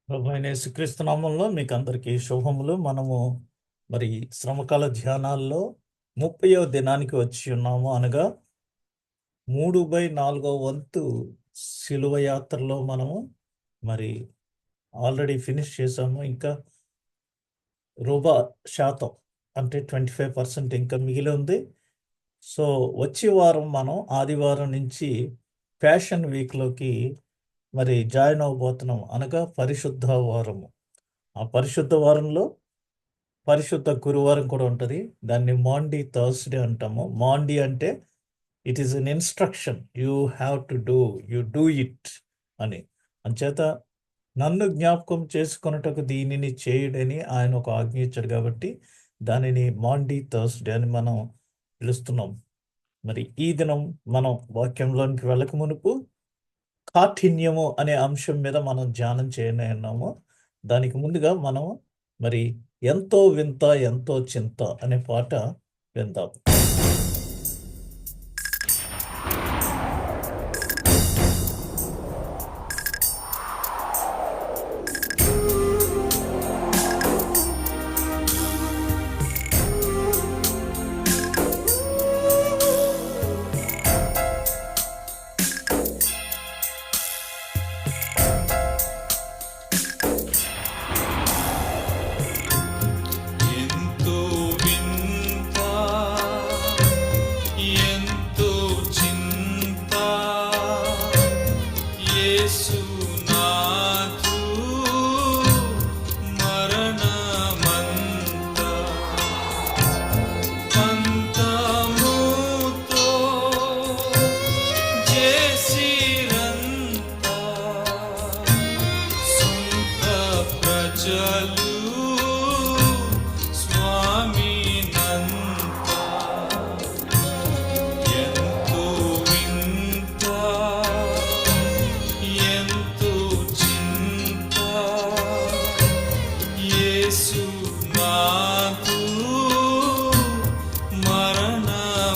ప్రభువైన యేసుక్రీస్తు నామంలో మీకు అందరికీ శుభములు. మనము మరి శ్రమకాల ధ్యానాల్లో 30వ దినానికి వచ్చి ఉన్నాము. అనగా 3/4 వంతు శిలువ యాత్రలో మనము మరి ఆల్రెడీ ఫినిష్ చేసాము. ఇంకా శాతం అంటే 25% ఇంకా మిగిలి ఉంది. సో వచ్చే వారం మనం ఆదివారం నుంచి ప్యాషన్ వీక్‌లోకి మరి జాయిన్ అవ్వబోతున్నాం. అనగా పరిశుద్ధ వారము. ఆ పరిశుద్ధ వారంలో పరిశుద్ధ గురువారం కూడా ఉంటది. దాన్ని మాండీ థర్స్‌డే అంటాము. మాండీ అంటే it is an instruction. You have to do, you do it అని. అంచేత నన్ను జ్ఞాపకం చేసుకొనుటకు దీనిని చేయుడని ఆయన ఒక ఆజ్ఞ ఇచ్చాడు కాబట్టి దానిని మాండీ థర్స్‌డే అని మనం పిలుస్తున్నాం. మరి ఈ దినం మనం వాక్యంలోనికి వెళ్ళక మునుపు కాఠిన్యము అనే అంశం మీద మనం ధ్యానం చేయనున్నాము. దానికి ముందుగా మనం మరి ఎంతో వింత ఎంతో చింత అనే పాట విందాం. ఎంతో వింత ఎంతో చింత యేసునాథు మరణమంత పంతముతో చేసిరంత సొంత ప్రజలు స్వామినంత ఎంతో వింత ఎంతో చింత యేసునాథు మరణమంత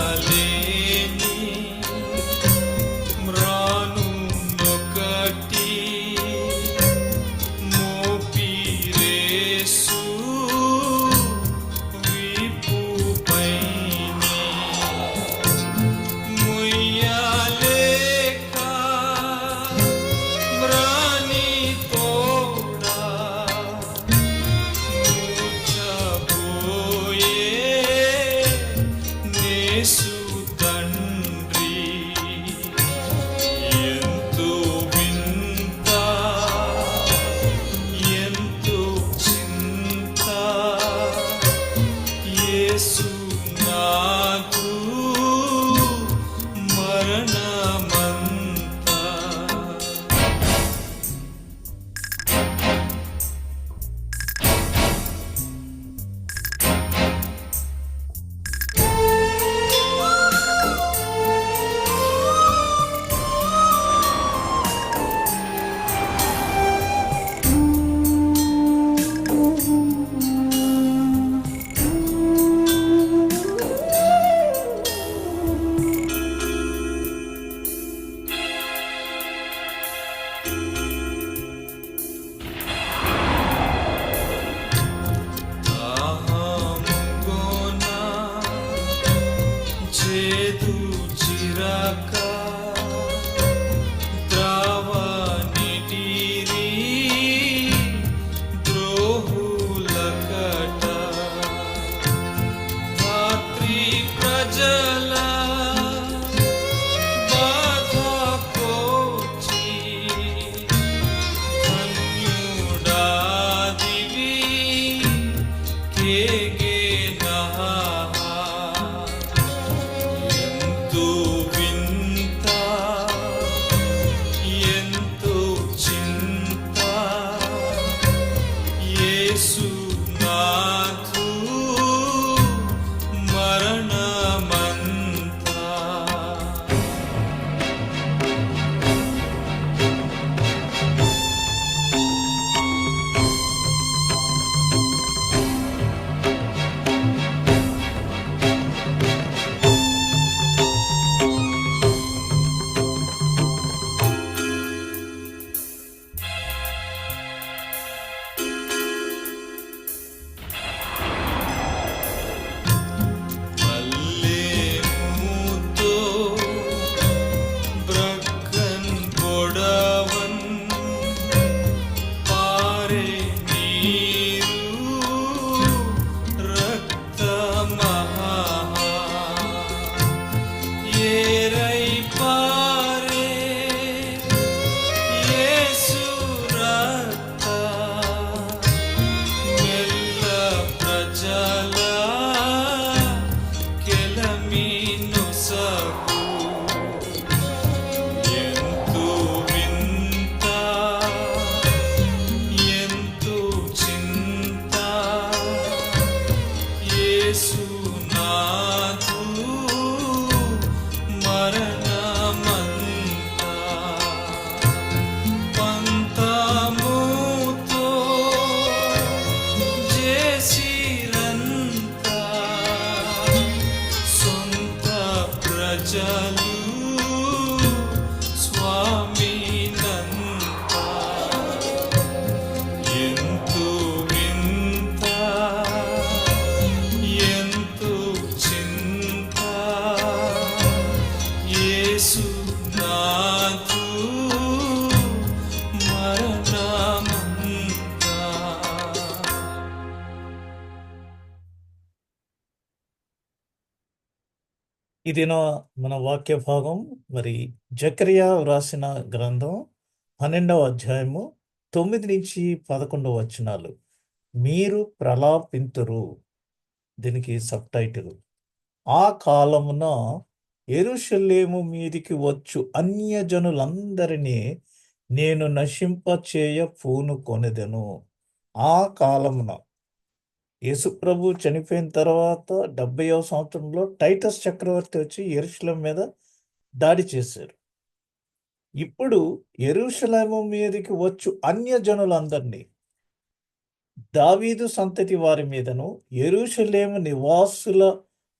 మొయ్యలేని మ్రానునొకటి మోపిరేసు వీపుపైనే మొయ్యలేక మ్రానితోడా మూర్ఛపోయే యేసు తండ్రి ఎంతో వింత ఎంతో చింత యేసునాథు మరణమంత దాహముగోన చేదు చిరక ద్రావనిటిరి ద్రోహులకట రాత్రి ప్రజల బాధ కోచి ధన్యుడాదివి కేగే నహ ఇది మన వాక్య భాగం మరి జకరియా వ్రాసిన గ్రంథం 12వ అధ్యాయము 9 నుంచి 11 వచనాలు. మీరు ప్రలాపింతురు, దీనికి సబ్ టైటిల్. ఆ కాలమున యెరూషలేము మీదికి వచ్చు అన్యజనులందరినీ నేను నశింపచేయ పూనుకొనెదను. ఆ కాలమున యేసుప్రభు చనిపోయిన తర్వాత 70వ సంవత్సరంలో టైటస్ చక్రవర్తి వచ్చి యెరూషలేం మీద దాడి చేశారు. ఇప్పుడు యెరూషలేము మీదకి వచ్చు అన్యజనులందరినీ, దావీదు సంతతి వారి మీదను యెరూషలేము నివాసుల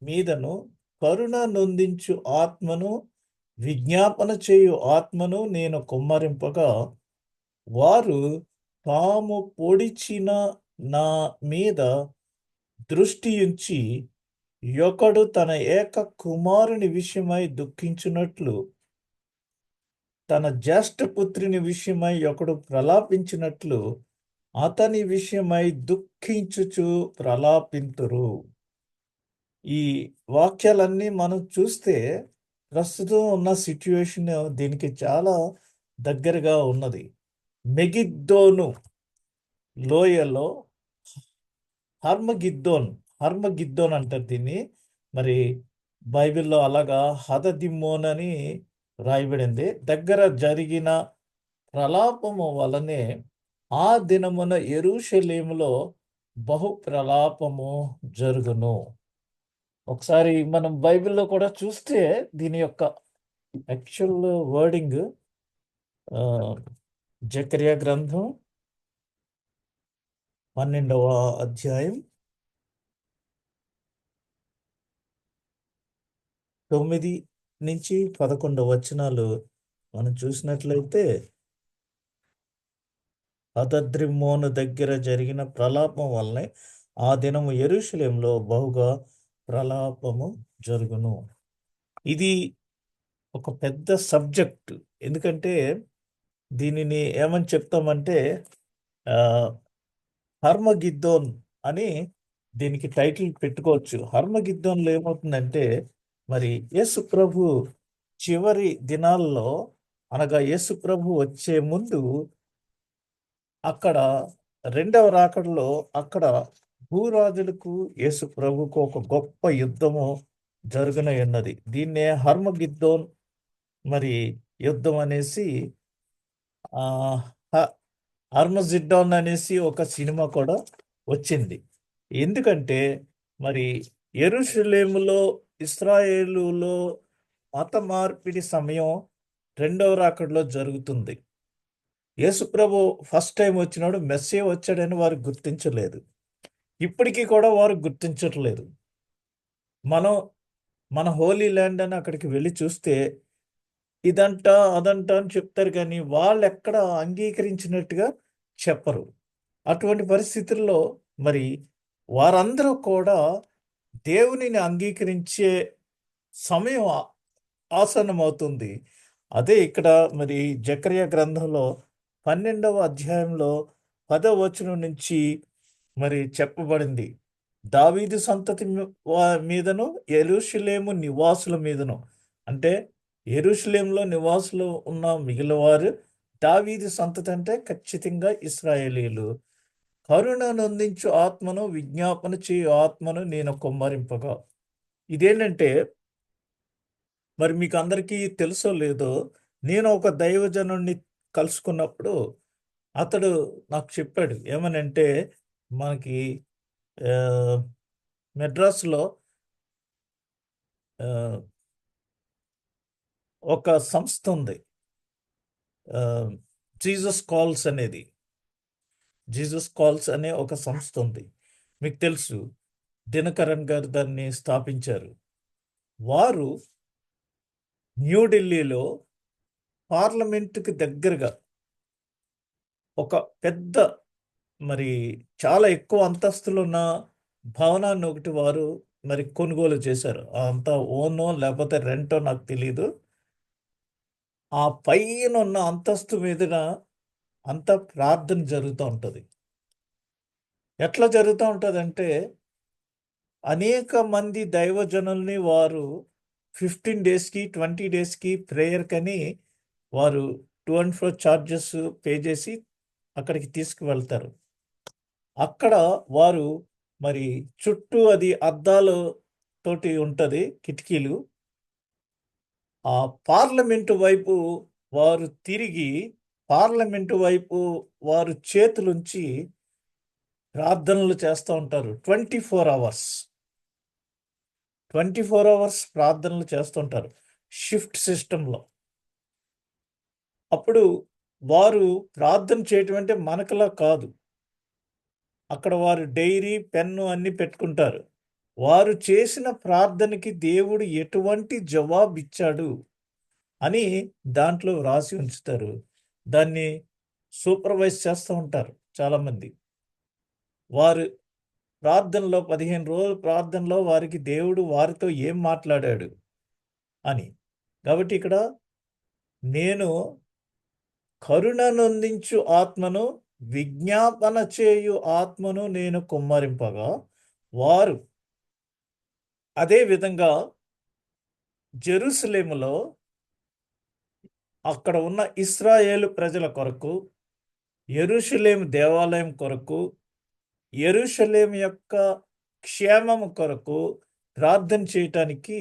మీదను కరుణ నొందించు ఆత్మను, విజ్ఞాపన చేయు ఆత్మను నేను కుమ్మరింపగా, వారు తాము పొడిచిన నా మీద దృష్టియుంచి, ఒకడు తన ఏక కుమారుని విషయమై దుఃఖించున్నట్లు, తన జ్యేష్ఠపుత్రుని విషయమై ఒకడు ప్రలాపించినట్లు, అతని విషయమై దుఃఖించుచు ప్రలాపింతురు. ఈ వాక్యాలన్నీ మనం చూస్తే ప్రస్తుతం ఉన్న సిట్యుయేషన్ దీనికి చాలా దగ్గరగా ఉన్నది. మెగిద్దోను లోయలో హర్మగిద్దోన్ అంటారు దీన్ని. మరి బైబిల్లో అలాగా హదదిమ్మోన్ అని రాయబడింది. దగ్గర జరిగిన ప్రలాపము వలనే ఆ దినమున యెరూషలేములో బహు ప్రలాపము జరుగును. ఒకసారి మనం బైబిల్లో కూడా చూస్తే దీని యొక్క యాక్చువల్ వర్డింగ్ జకరియా గ్రంథం 12వ అధ్యాయం 9 నుంచి 11 వచనాలు మనం చూసినట్లయితే, హదద్రిమ్మోను దగ్గర జరిగిన ప్రలాపం వల్లనే ఆ దినము యెరూషలేములో బహుగా ప్రలాపము జరుగును. ఇది ఒక పెద్ద సబ్జెక్ట్. ఎందుకంటే దీనిని ఏమని చెప్తామంటే హర్మగిద్దోన్ అని దీనికి టైటిల్ పెట్టుకోవచ్చు. హర్మగిద్దోన్లో ఏమవుతుందంటే, మరి యేసు ప్రభు చివరి దినాల్లో, అనగా యేసు ప్రభు వచ్చే ముందు అక్కడ రెండవ రాకడలో అక్కడ భూరాజులకు యేసు ప్రభుకు ఒక గొప్ప యుద్ధము జరగనున్నది. దీన్నే హర్మగిద్దోన్ మరి యుద్ధం అనేసి హర్మజిడ్డాన్ అనేసి ఒక సినిమా కూడా వచ్చింది. ఎందుకంటే మరి యెరూషలేములో ఇశ్రాయేలులో మత మార్పిడి సమయం రెండవ రాకడలో జరుగుతుంది. యేసుప్రభు ఫస్ట్ టైం వచ్చినాడు, మెస్సియా వచ్చాడని వారు గుర్తించలేదు. ఇప్పటికీ కూడా వారు గుర్తించట్లేదు. మన హోలీ ల్యాండ్ అని అక్కడికి వెళ్ళి చూస్తే ఇదంట అదంట అని చెప్తారు, కానీ వాళ్ళు ఎక్కడ అంగీకరించినట్టుగా చెప్పరు. అటువంటి పరిస్థితుల్లో మరి వారందరూ కూడా దేవునిని అంగీకరించే సమయం ఆసన్నమవుతుంది. అదే ఇక్కడ మరి జకరియా గ్రంథంలో 12వ అధ్యాయంలో 10వ వచనం నుంచి మరి చెప్పబడింది. దావీదు సంతతి మీదను యెరూషలేము నివాసుల మీదను, అంటే యెరూషలేములో నివాసులు ఉన్న మిగిలిన వారు దావీదు సంతతి అంటే ఖచ్చితంగా ఇశ్రాయేలీయులు. కరుణ నొందించు ఆత్మను, విజ్ఞాపన చేయు ఆత్మను నేను కుమ్మరింపగా. ఇదేంటంటే మరి మీకు అందరికీ తెలుసో లేదో, నేను ఒక దైవజనుడిని కలుసుకున్నప్పుడు అతడు నాకు చెప్పాడు. ఏమనంటే, మనకి మెడ్రాస్లో ఒక సంస్థ ఉంది, జీసస్ కాల్స్ అనేది. జీసస్ కాల్స్ అనే ఒక సంస్థ ఉంది, మీకు తెలుసు. దినకరన్ గారు దాన్ని స్థాపించారు. వారు న్యూఢిల్లీలో పార్లమెంటుకి దగ్గరగా ఒక పెద్ద మరి చాలా ఎక్కువ అంతస్తులు ఉన్న భవనాన్ని ఒకటి వారు మరి కొనుగోలు చేశారు. అంతా ఓనో లేకపోతే రెంటో నాకు తెలీదు. ఆ పైన ఉన్న అంతస్తు మీదన అంతా ప్రార్థన జరుగుతూ ఉంటుంది. ఎట్లా జరుగుతూ ఉంటుందంటే, అనేక మంది దైవజనుల్ని వారు 15 డేస్కి 20 డేస్కి ప్రేయర్ కని వారు 2 and 4 ఛార్జెస్ పే చేసి అక్కడికి తీసుకువెళ్తారు. అక్కడ వారు మరి చుట్టూ అది అద్దాలు తోటి ఉంటుంది కిటికీలు. ఆ పార్లమెంటు వైపు వారు తిరిగి పార్లమెంటు వైపు వారు చేతులుంచి ప్రార్థనలు చేస్తూ ఉంటారు. 24 అవర్స్ 24 అవర్స్ ప్రార్థనలు చేస్తుంటారు షిఫ్ట్ సిస్టంలో. అప్పుడు వారు ప్రార్థన చేయటం అంటే మనకలా కాదు. అక్కడ వారు డైరీ పెన్ను అన్ని పెట్టుకుంటారు. వారు చేసిన ప్రార్థనకి దేవుడు ఎటువంటి జవాబు ఇచ్చాడు అని దాంట్లో రాసి ఉంచుతారు. దాన్ని సూపర్వైజ్ చేస్తూ ఉంటారు చాలామంది. వారు ప్రార్థనలో 15 రోజుల ప్రార్థనలో వారికి దేవుడు వారితో ఏం మాట్లాడాడు అని. కాబట్టి ఇక్కడ నేను కరుణనొందించు ఆత్మను విజ్ఞాపన చేయు ఆత్మను నేను కుమ్మరింపగా వారు అదే విధంగా జెరూసలేములో అక్కడ ఉన్న ఇశ్రాయేలు ప్రజల కొరకు, యెరూషలేము దేవాలయం కొరకు, యెరూషలేము యొక్క క్షేమము కొరకు ప్రార్థన చేయటానికి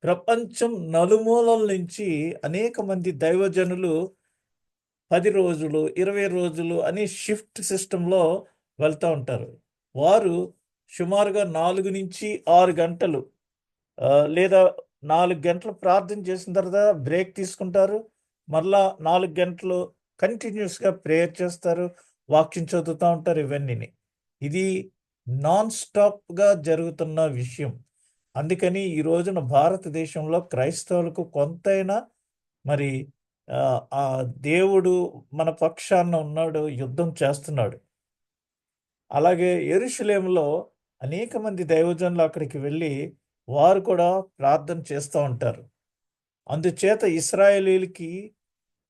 ప్రపంచం నలుమూలల నుంచి అనేక మంది దైవజనులు 10 రోజులు 20 రోజులు అని షిఫ్ట్ సిస్టంలో వెళ్తూ ఉంటారు. వారు సుమారుగా 4 నుంచి 6 గంటలు లేదా 4 గంటలు ప్రార్థన చేసిన తర్వాత బ్రేక్ తీసుకుంటారు. మరలా 4 గంటలు కంటిన్యూస్గా ప్రేయర్ చేస్తారు, వాక్యం చదువుతూ ఉంటారు. ఇవన్నీ ఇది నాన్ స్టాప్గా జరుగుతున్న విషయం. అందుకని ఈ రోజున భారతదేశంలో క్రైస్తవులకు కొంతైనా మరి ఆ దేవుడు మన పక్షాన ఉన్నాడు, యుద్ధం చేస్తున్నాడు. అలాగే యెరూషలేములో అనేక మంది దైవజనులు అక్కడికి వెళ్ళి వారు కూడా ప్రార్థన చేస్తూ ఉంటారు. అందుచేత ఇశ్రాయేలీలకి,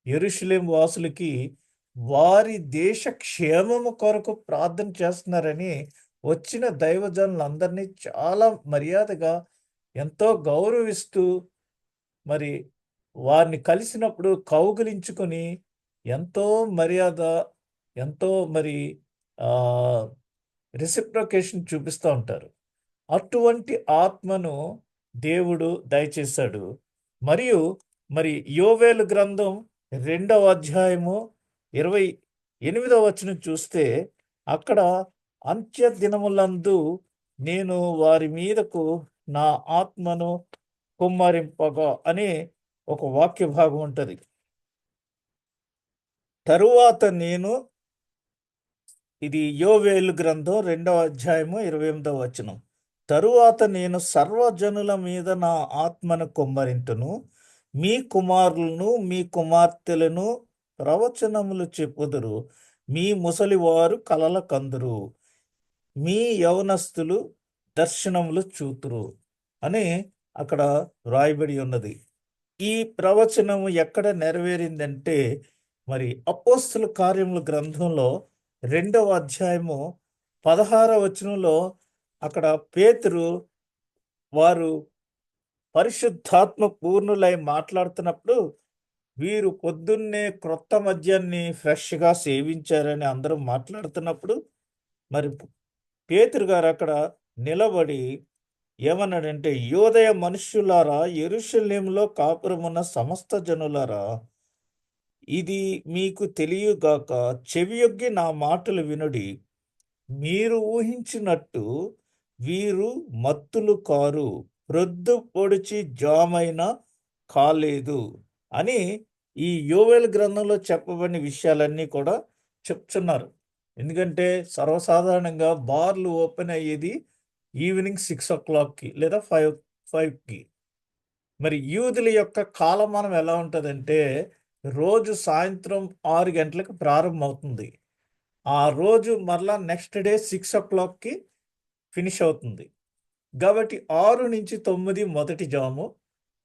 యెరూషలేము వాసులకి వారి దేశ క్షేమము కొరకు ప్రార్థన చేస్తున్నారని వచ్చిన దైవజనులందరినీ చాలా మర్యాదగా ఎంతో గౌరవిస్తూ మరి వారిని కలిసినప్పుడు కౌగిలించుకొని ఎంతో మర్యాద, ఎంతో మరి రెసిప్రొకేషన్ చూపిస్తూ ఉంటారు. అటువంటి ఆత్మను దేవుడు దయచేశాడు. మరియు మరి యోవేలు గ్రంథం 2వ అధ్యాయము 28వ వచనం చూస్తే అక్కడ అంత్య దినములందు నేను వారి మీదకు నా ఆత్మను కుమ్మరింపగా అనే ఒక వాక్య భాగం ఉంటుంది. తరువాత నేను, ఇది యోవేలు గ్రంథం 2వ అధ్యాయము 28వ వచనం. తరువాత నేను సర్వజనుల మీద నా ఆత్మను కుమ్మరింతును, మీ కుమారులను మీ కుమార్తెలను ప్రవచనములు చెప్పుదురు, మీ ముసలివారు కలల కందురు, మీ యవనస్తులు దర్శనములు చూతురు అని అక్కడ వ్రాయబడి ఉన్నది. ఈ ప్రవచనము ఎక్కడ నెరవేరిందంటే మరి అపోస్తుల కార్యముల గ్రంథంలో 2వ అధ్యాయము 16వ వచనంలో అక్కడ పేతురు వారు పరిశుద్ధాత్మ పూర్ణులై మాట్లాడుతున్నప్పుడు వీరు పొద్దున్నే క్రొత్త మద్యాన్ని ఫ్రెష్గా సేవించారని అందరూ మాట్లాడుతున్నప్పుడు మరి పేతురు గారు అక్కడ నిలబడి ఏమన్నాడంటే, యోదయ మనుష్యులారా, యెరూషలేములో కాపురమున్న సమస్త జనులారా, ఇది మీకు తెలియగాక చెవియొగ్గి నా మాటలు వినుడి. మీరు ఊహించినట్టు వీరు మత్తులు కారు, ప్రొద్దు పొడిచి జామైన కాలేదు అని ఈ యోవేలు గ్రంథంలో చెప్పబడిన విషయాలన్నీ కూడా చెప్తున్నారు. ఎందుకంటే సర్వసాధారణంగా బార్లు ఓపెన్ అయ్యేది ఈవినింగ్ 6 o'clockకి లేదా 5కి. మరి యూదుల యొక్క కాలమానం ఎలా ఉంటుందంటే రోజు సాయంత్రం 6 గంటలకు ప్రారంభమవుతుంది. ఆ రోజు మరలా నెక్స్ట్ డే 6 o'clockకి ఫినిష్ అవుతుంది. కాబట్టి 6 నుంచి 9 మొదటి జాము,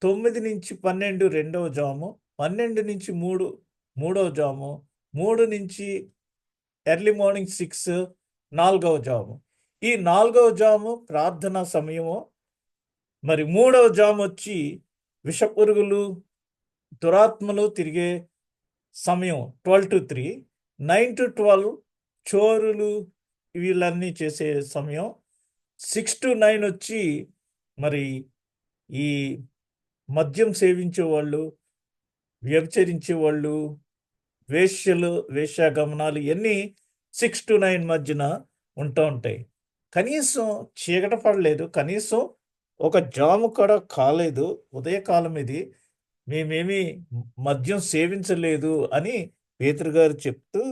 9 నుంచి 12 రెండవ జాము, 12 నుంచి 3 మూడవ జాము, 3 నుంచి ఎర్లీ మార్నింగ్ 6 నాలుగవ జాము. ఈ 4వ జాము ప్రార్థనా సమయము. మరి మూడవ జాము వచ్చి విషపురుగులు, దురాత్మలు తిరిగే సమయం 12 to 3. 9 to 12 చోరులు వీళ్ళన్నీ చేసే సమయం. 6 to 9 వచ్చి మరి ఈ మద్యం సేవించే వాళ్ళు, వ్యభిచరించే వాళ్ళు, వేశ్యలు, వేశ్యాగమనాలు ఇవన్నీ 6 to 9 మధ్యన ఉంటూ ఉంటాయి. కనీసం చీకట పడలేదు, కనీసం ఒక జాము కూడా కాలేదు, ఉదయకాలం ఇది, మేమేమి మద్యం సేవించలేదు అని పేతురు గారు చెప్తూ,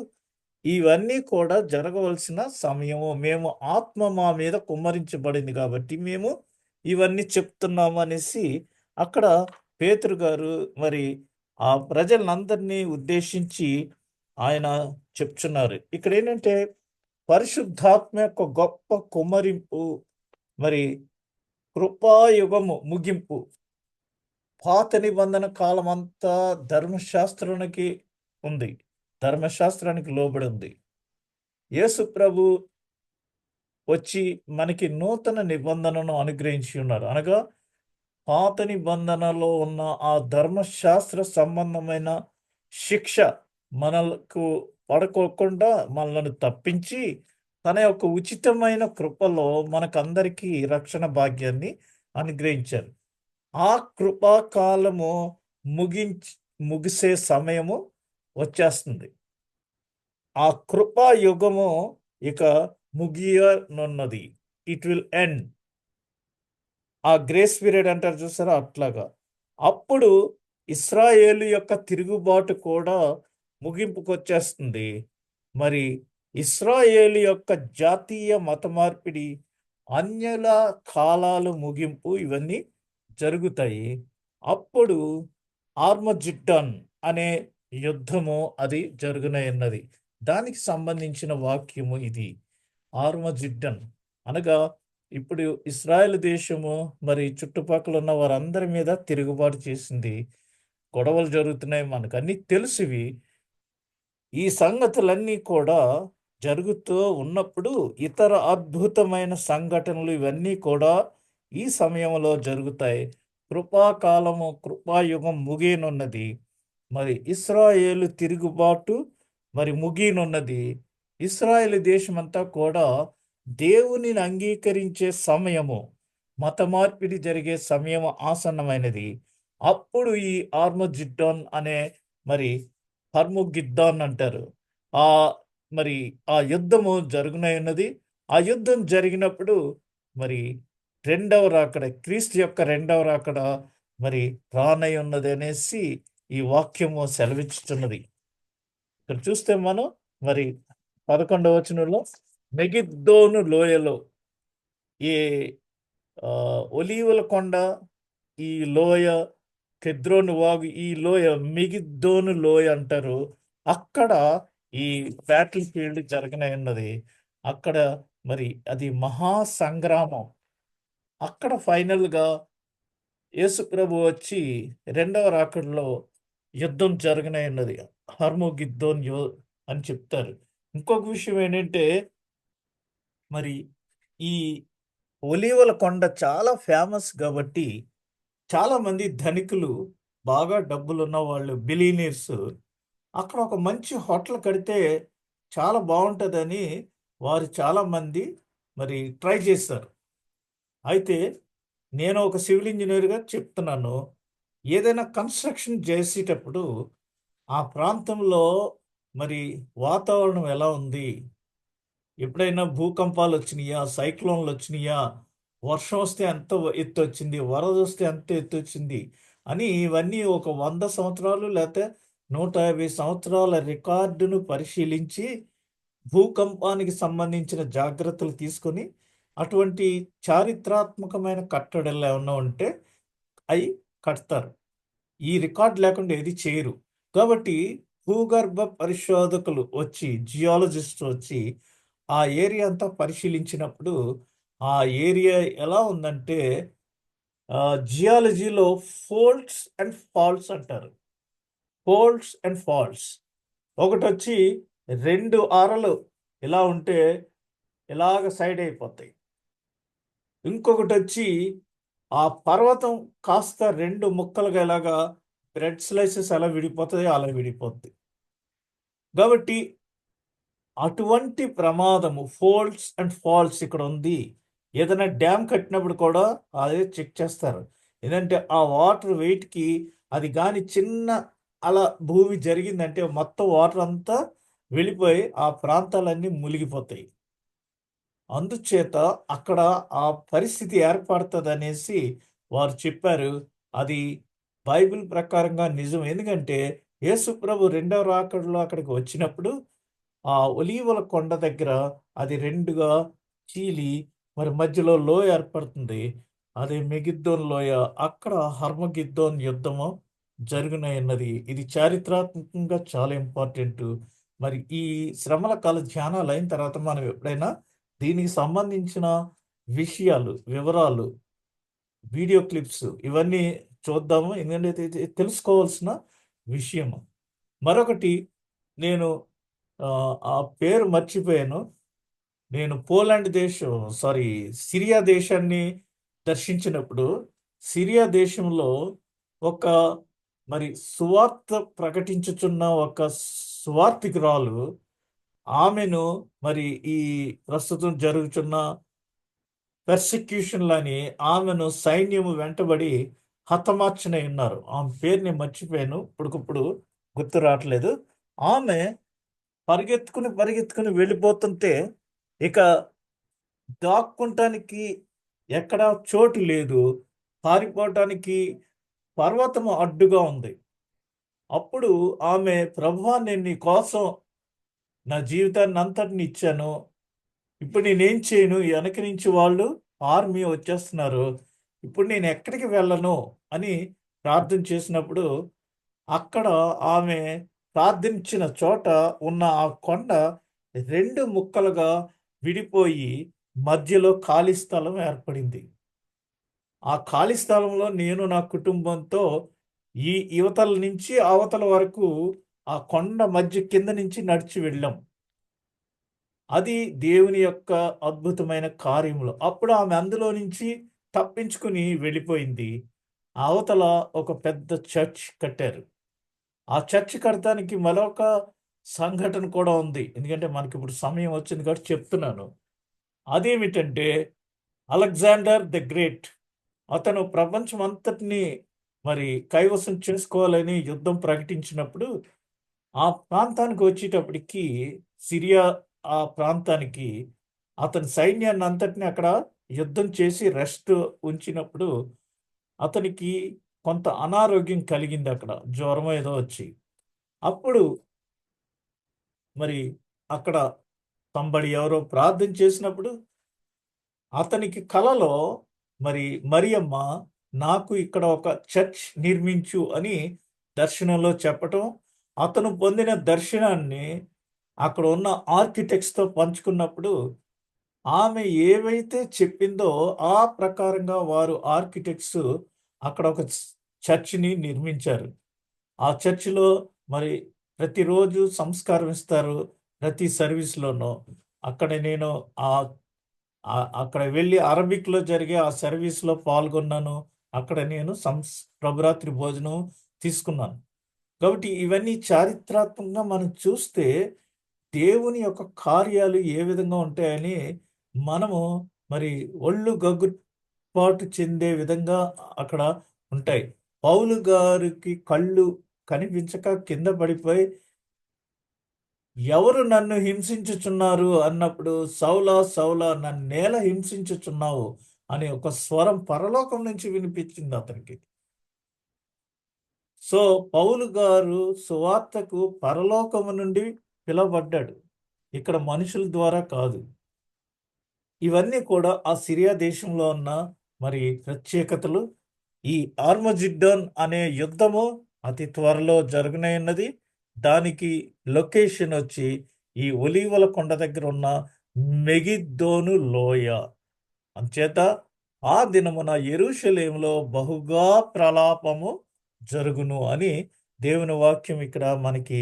ఇవన్నీ కూడా జరగవలసిన సమయము, మేము ఆత్మ మా మీద కుమ్మరించబడింది కాబట్టి మేము ఇవన్నీ చెప్తున్నాము అనేసి అక్కడ పేతురు గారు మరి ఆ ప్రజలందరినీ ఉద్దేశించి ఆయన చెప్తున్నారు. ఇక్కడ ఏంటంటే పరిశుద్ధాత్మ యొక్క గొప్ప కుమ్మరింపు, మరి కృపాయుగము ముగింపు. పాత నిబంధన కాలం అంతా ధర్మశాస్త్రానికి ఉంది, ధర్మశాస్త్రానికి లోబడి ఉంది. యేసు ప్రభు వచ్చి మనకి నూతన నిబంధనను అనుగ్రహించి ఉన్నారు. అనగా పాత నిబంధనలో ఉన్న ఆ ధర్మశాస్త్ర సంబంధమైన శిక్ష మనకు పడుకోకుండా మనల్ని తప్పించి తన యొక్క ఉచితమైన కృపలో మనకందరికీ రక్షణ భాగ్యాన్ని అనుగ్రహించారు. ఆ కృపాకాలము ముగిసే సమయము వచ్చేస్తుంది. ఆ కృపా యుగము ఇక ముగియనున్నది. It will end. ఆ గ్రేస్ పీరియడ్ అంటారు చూసారా, అట్లాగా. అప్పుడు ఇస్రాయేలు యొక్క తిరుగుబాటు కూడా ముగింపుకు వచ్చేస్తుంది. మరి ఇస్రాయేలు యొక్క జాతీయ మత మార్పిడి, అన్యుల కాలాలు ముగింపు, ఇవన్నీ జరుగుతాయి. అప్పుడు ఆర్మజిడ్డాన్ అనే యుద్ధము అది జరుగునన్నది. దానికి సంబంధించిన వాక్యము ఇది. ఆర్మజిడ్డన్ అనగా ఇప్పుడు ఇస్రాయేల్ దేశము మరి చుట్టుపక్కల ఉన్న వారందరి మీద తిరుగుబాటు చేసింది. గొడవలు జరుగుతున్నాయి, మనకు అన్నీ తెలుసువి. ఈ సంగతులన్నీ కూడా జరుగుతూ ఉన్నప్పుడు ఇతర అద్భుతమైన సంఘటనలు ఇవన్నీ కూడా ఈ సమయంలో జరుగుతాయి. కృపాకాలము, కృపాయుగం ముగియనున్నది. మరి ఇస్రాయేలు తిరుగుబాటు మరి ముగియనున్నది. ఇస్రాయేల్ దేశమంతా కూడా దేవునిని అంగీకరించే సమయము, మత మార్పిడి జరిగే సమయం ఆసన్నమైనది. అప్పుడు ఈ ఆర్మజిడ్డాన్ అనే మరి హర్ముగిద్దాన్ అంటారు. ఆ మరి ఆ యుద్ధము జరుగునన్నది. ఆ యుద్ధం జరిగినప్పుడు మరి రెండవ రాకడ, క్రీస్తు యొక్క రెండవ రాకడ మరి రానై ఉన్నది అనేసి ఈ వాక్యము సెలవిచ్చుతున్నది. ఇక్కడ చూస్తే మనం మరి 11వ వచనంలో మెగిద్దోను లోయలో, ఈ ఒలీవల కొండ, ఈ లోయ, కెద్రోను వాగు, ఈ లోయ మెగిద్దోను లోయ అంటారు. అక్కడ ఈ బ్యాటిల్ ఫీల్డ్ జరగనన్నది. అక్కడ మరి అది మహా సంగ్రామం. అక్కడ ఫైనల్గా యేసు ప్రభు వచ్చి రెండవ రాకడలో యుద్ధం జరగనన్నది. హర్మోగిద్దోన్ అని చెప్తారు. ఇంకొక విషయం ఏంటంటే మరి ఈ ఒలీవల కొండ చాలా ఫేమస్ కాబట్టి చాలామంది ధనికులు, బాగా డబ్బులున్న వాళ్ళు, బిలీనియర్స్ అక్కడ ఒక మంచి హోటల్ కడితే చాలా బాగుంటుందని వారు చాలామంది మరి ట్రై చేస్తారు. అయితే నేను ఒక సివిల్ ఇంజనీర్గా చెప్తున్నాను, ఏదైనా కన్స్ట్రక్షన్ చేసేటప్పుడు ఆ ప్రాంతంలో మరి వాతావరణం ఎలా ఉంది, ఎప్పుడైనా భూకంపాలు వచ్చినాయా, సైక్లోన్లు వచ్చినాయా, వర్షం వస్తే ఎంత ఎత్తు వచ్చింది, వరద వస్తే ఎంత ఎత్తు వచ్చింది అని ఇవన్నీ ఒక 100 సంవత్సరాలు లేకపోతే 150 సంవత్సరాల రికార్డును పరిశీలించి భూకంపానికి సంబంధించిన జాగ్రత్తలు తీసుకొని అటువంటి చారిత్రాత్మకమైన కట్టడాలు ఏమన్నా ఉంటే అవి కడతారు. ఈ రికార్డ్ లేకుండా ఏది చేయరు. కాబట్టి భూగర్భ పరిశోధకులు వచ్చి, జియాలజిస్ట్ వచ్చి ఆ ఏరియా అంతా పరిశీలించినప్పుడు ఆ ఏరియా ఎలా ఉందంటే జియాలజీలో ఫోల్డ్స్ అండ్ ఫాల్ట్స్ అంటారు. Folds and faults. ఒకటి వచ్చి 2 ఆరలు ఇలా ఉంటే ఇలాగ సైడ్ అయిపోతాయి. ఇంకొకటి వచ్చి ఆ పర్వతం కాస్త రెండు ముక్కలుగా ఎలాగా బ్రెడ్ స్లైసెస్ ఎలా విడిపోతుంది అలా విడిపోద్ది. కాబట్టి అటువంటి ప్రమాదము ఫోల్డ్స్ అండ్ ఫాల్స్ ఇక్కడ ఉంది. ఏదైనా డ్యామ్ కట్టినప్పుడు కూడా అదే చెక్ చేస్తారు. ఏంటంటే ఆ వాటర్ వెయిట్‌కి అది గాని చిన్న అలా భూమి జరిగిందంటే మొత్తం వాటర్ అంతా వెళ్ళిపోయి ఆ ప్రాంతాలన్నీ మునిగిపోతాయి. అందుచేత అక్కడ ఆ పరిస్థితి ఏర్పడతదనేసి వారు చెప్పారు. అది బైబిల్ ప్రకారంగా నిజం. ఎందుకంటే యేసు ప్రభు రెండవ రాకడలో అక్కడికి వచ్చినప్పుడు ఆ ఒలీవల కొండ దగ్గర అది రెండుగా చీలి మరి మధ్యలో లోయ ఏర్పడుతుంది. అది మెగిద్దోన్ లోయ. అక్కడ హర్మగిద్దోన్ యుద్ధము జరుగునన్నది. ఇది చారిత్రాత్మకంగా చాలా ఇంపార్టెంటు. మరి ఈ శ్రమల కాల ధ్యానాలు అయిన తర్వాత మనం ఎప్పుడైనా దీనికి సంబంధించిన విషయాలు, వివరాలు, వీడియో క్లిప్స్ ఇవన్నీ చూద్దాము. ఎందుకంటే ఇది తెలుసుకోవాల్సిన విషయము. మరొకటి నేను ఆ పేరు మర్చిపోయాను. నేను పోలాండ్ దేశం సారీ సిరియా దేశాన్ని దర్శించినప్పుడు, సిరియా దేశంలో ఒక మరి సువార్త ప్రకటించుచున్న ఒక సువార్తికురాలు ఆమెను మరి ఈ ప్రస్తుతం జరుగుతున్న పెర్సిక్యూషన్‌లని ఆమెను సైన్యము వెంటబడి హతమార్చనయున్నారు. ఆమె పేరు నేను మర్చిపోయాను. ఇప్పటికిప్పుడు గుర్తు రావట్లేదు. ఆమె పరిగెత్తుకుని వెళ్ళిపోతుంటే, ఇక దాక్కుంటానికి ఎక్కడా చోటు లేదు. పారిపోవటానికి పర్వతము అడ్డుగా ఉంది. అప్పుడు ఆమె ప్రభువా! నేను నీ కోసం నా జీవితాన్నంతటిని ఇచ్చాను. ఇప్పుడు నేనేం చేయను? వెనక నుంచి వాళ్ళు ఆర్మీ వచ్చేస్తున్నారు. ఇప్పుడు నేను ఎక్కడికి వెళ్ళను అని ప్రార్థన చేసినప్పుడు, అక్కడ ఆమె ప్రార్థించిన చోట ఉన్న ఆ కొండ 2 ముక్కలుగా విడిపోయి మధ్యలో ఖాళీ స్థలం ఏర్పడింది. ఆ ఖాళీ స్థలంలో నేను నా కుటుంబంతో ఈ ఇవతల నుంచి అవతల వరకు ఆ కొండ మధ్య కింద నుంచి నడిచి వెళ్ళాం. అది దేవుని యొక్క అద్భుతమైన కార్యములు. అప్పుడు ఆమె అందులో నుంచి తప్పించుకుని వెళ్ళిపోయింది. అవతల ఒక పెద్ద చర్చ్ కట్టారు. ఆ చర్చ్ కడతానికి మరొక సంఘటన కూడా ఉంది. ఎందుకంటే మనకిప్పుడు సమయం వచ్చింది కాబట్టి చెప్తున్నాను. అదేమిటంటే అలెగ్జాండర్ ది గ్రేట్ అతను ప్రపంచం అంతటిని మరి కైవసం చేసుకోవాలని యుద్ధం ప్రకటించినప్పుడు ఆ ప్రాంతానికి వచ్చేటప్పటికి సిరియా ఆ ప్రాంతానికి అతని సైన్యాన్ని అంతటిని అక్కడ యుద్ధం చేసి రెస్ట్ ఉంచినప్పుడు అతనికి కొంత అనారోగ్యం కలిగింది అక్కడ. జ్వరం ఏదో వచ్చి. అప్పుడు మరి అక్కడ సంబడి ఎవరో ప్రార్థన చేసినప్పుడు అతనికి కలలో మరి మరియమ్మ నాకు ఇక్కడ ఒక చర్చ్ నిర్మించు అని దర్శనంలో చెప్పటం, అతను పొందిన దర్శనాన్ని అక్కడ ఉన్న ఆర్కిటెక్ట్స్‌తో పంచుకున్నప్పుడు, ఆమె ఏవైతే చెప్పిందో ఆ ప్రకారంగా వారు ఆర్కిటెక్ట్స్ అక్కడ ఒక చర్చ్‌ని నిర్మించారు. ఆ చర్చ్‌లో మరి ప్రతిరోజు సంస్కారం ఇస్తారు. ప్రతి సర్వీస్‌లోనూ. అక్కడ నేను ఆహ్, అక్కడ వెళ్లి అరబిక్‌లో జరిగే ఆ సర్వీస్‌లో పాల్గొన్నాను. అక్కడ నేను ప్రభురాత్రి భోజనం తీసుకున్నాను. కాబట్టి ఇవన్నీ చారిత్రాత్మకంగా మనం చూస్తే దేవుని యొక్క కార్యాలు ఏ విధంగా ఉంటాయని మనము మరి ఒళ్ళు గగుర్పాటు చెందే విధంగా అక్కడ ఉంటాయి. పౌలు గారికి కళ్ళు కనిపించక కింద పడిపోయి ఎవరు నన్ను హింసించుచున్నారు అన్నప్పుడు సౌలా సౌలా నన్నేల హింసించుచున్నావు అనే ఒక స్వరం పరలోకం నుంచి వినిపించింది అతనికి. సో పౌలు గారు సువార్తకు పరలోకము నుండి పిలువబడ్డాడు. ఇక్కడ మనుషుల ద్వారా కాదు. ఇవన్నీ కూడా ఆ సిరియా దేశంలో ఉన్న మరి ప్రత్యేకతలు. ఈ ఆర్మజిడ్డోన్ అనే యుద్ధము అతి త్వరలో జరగనున్నది. దానికి లొకేషన్ వచ్చి ఈ ఒలీవల కొండ దగ్గర ఉన్న మెగిద్దోను లోయ. అంచేత ఆ దినమున యెరూషలేములో బహుగా ప్రలాపము జరుగును అని దేవుని వాక్యం ఇక్కడ మనకి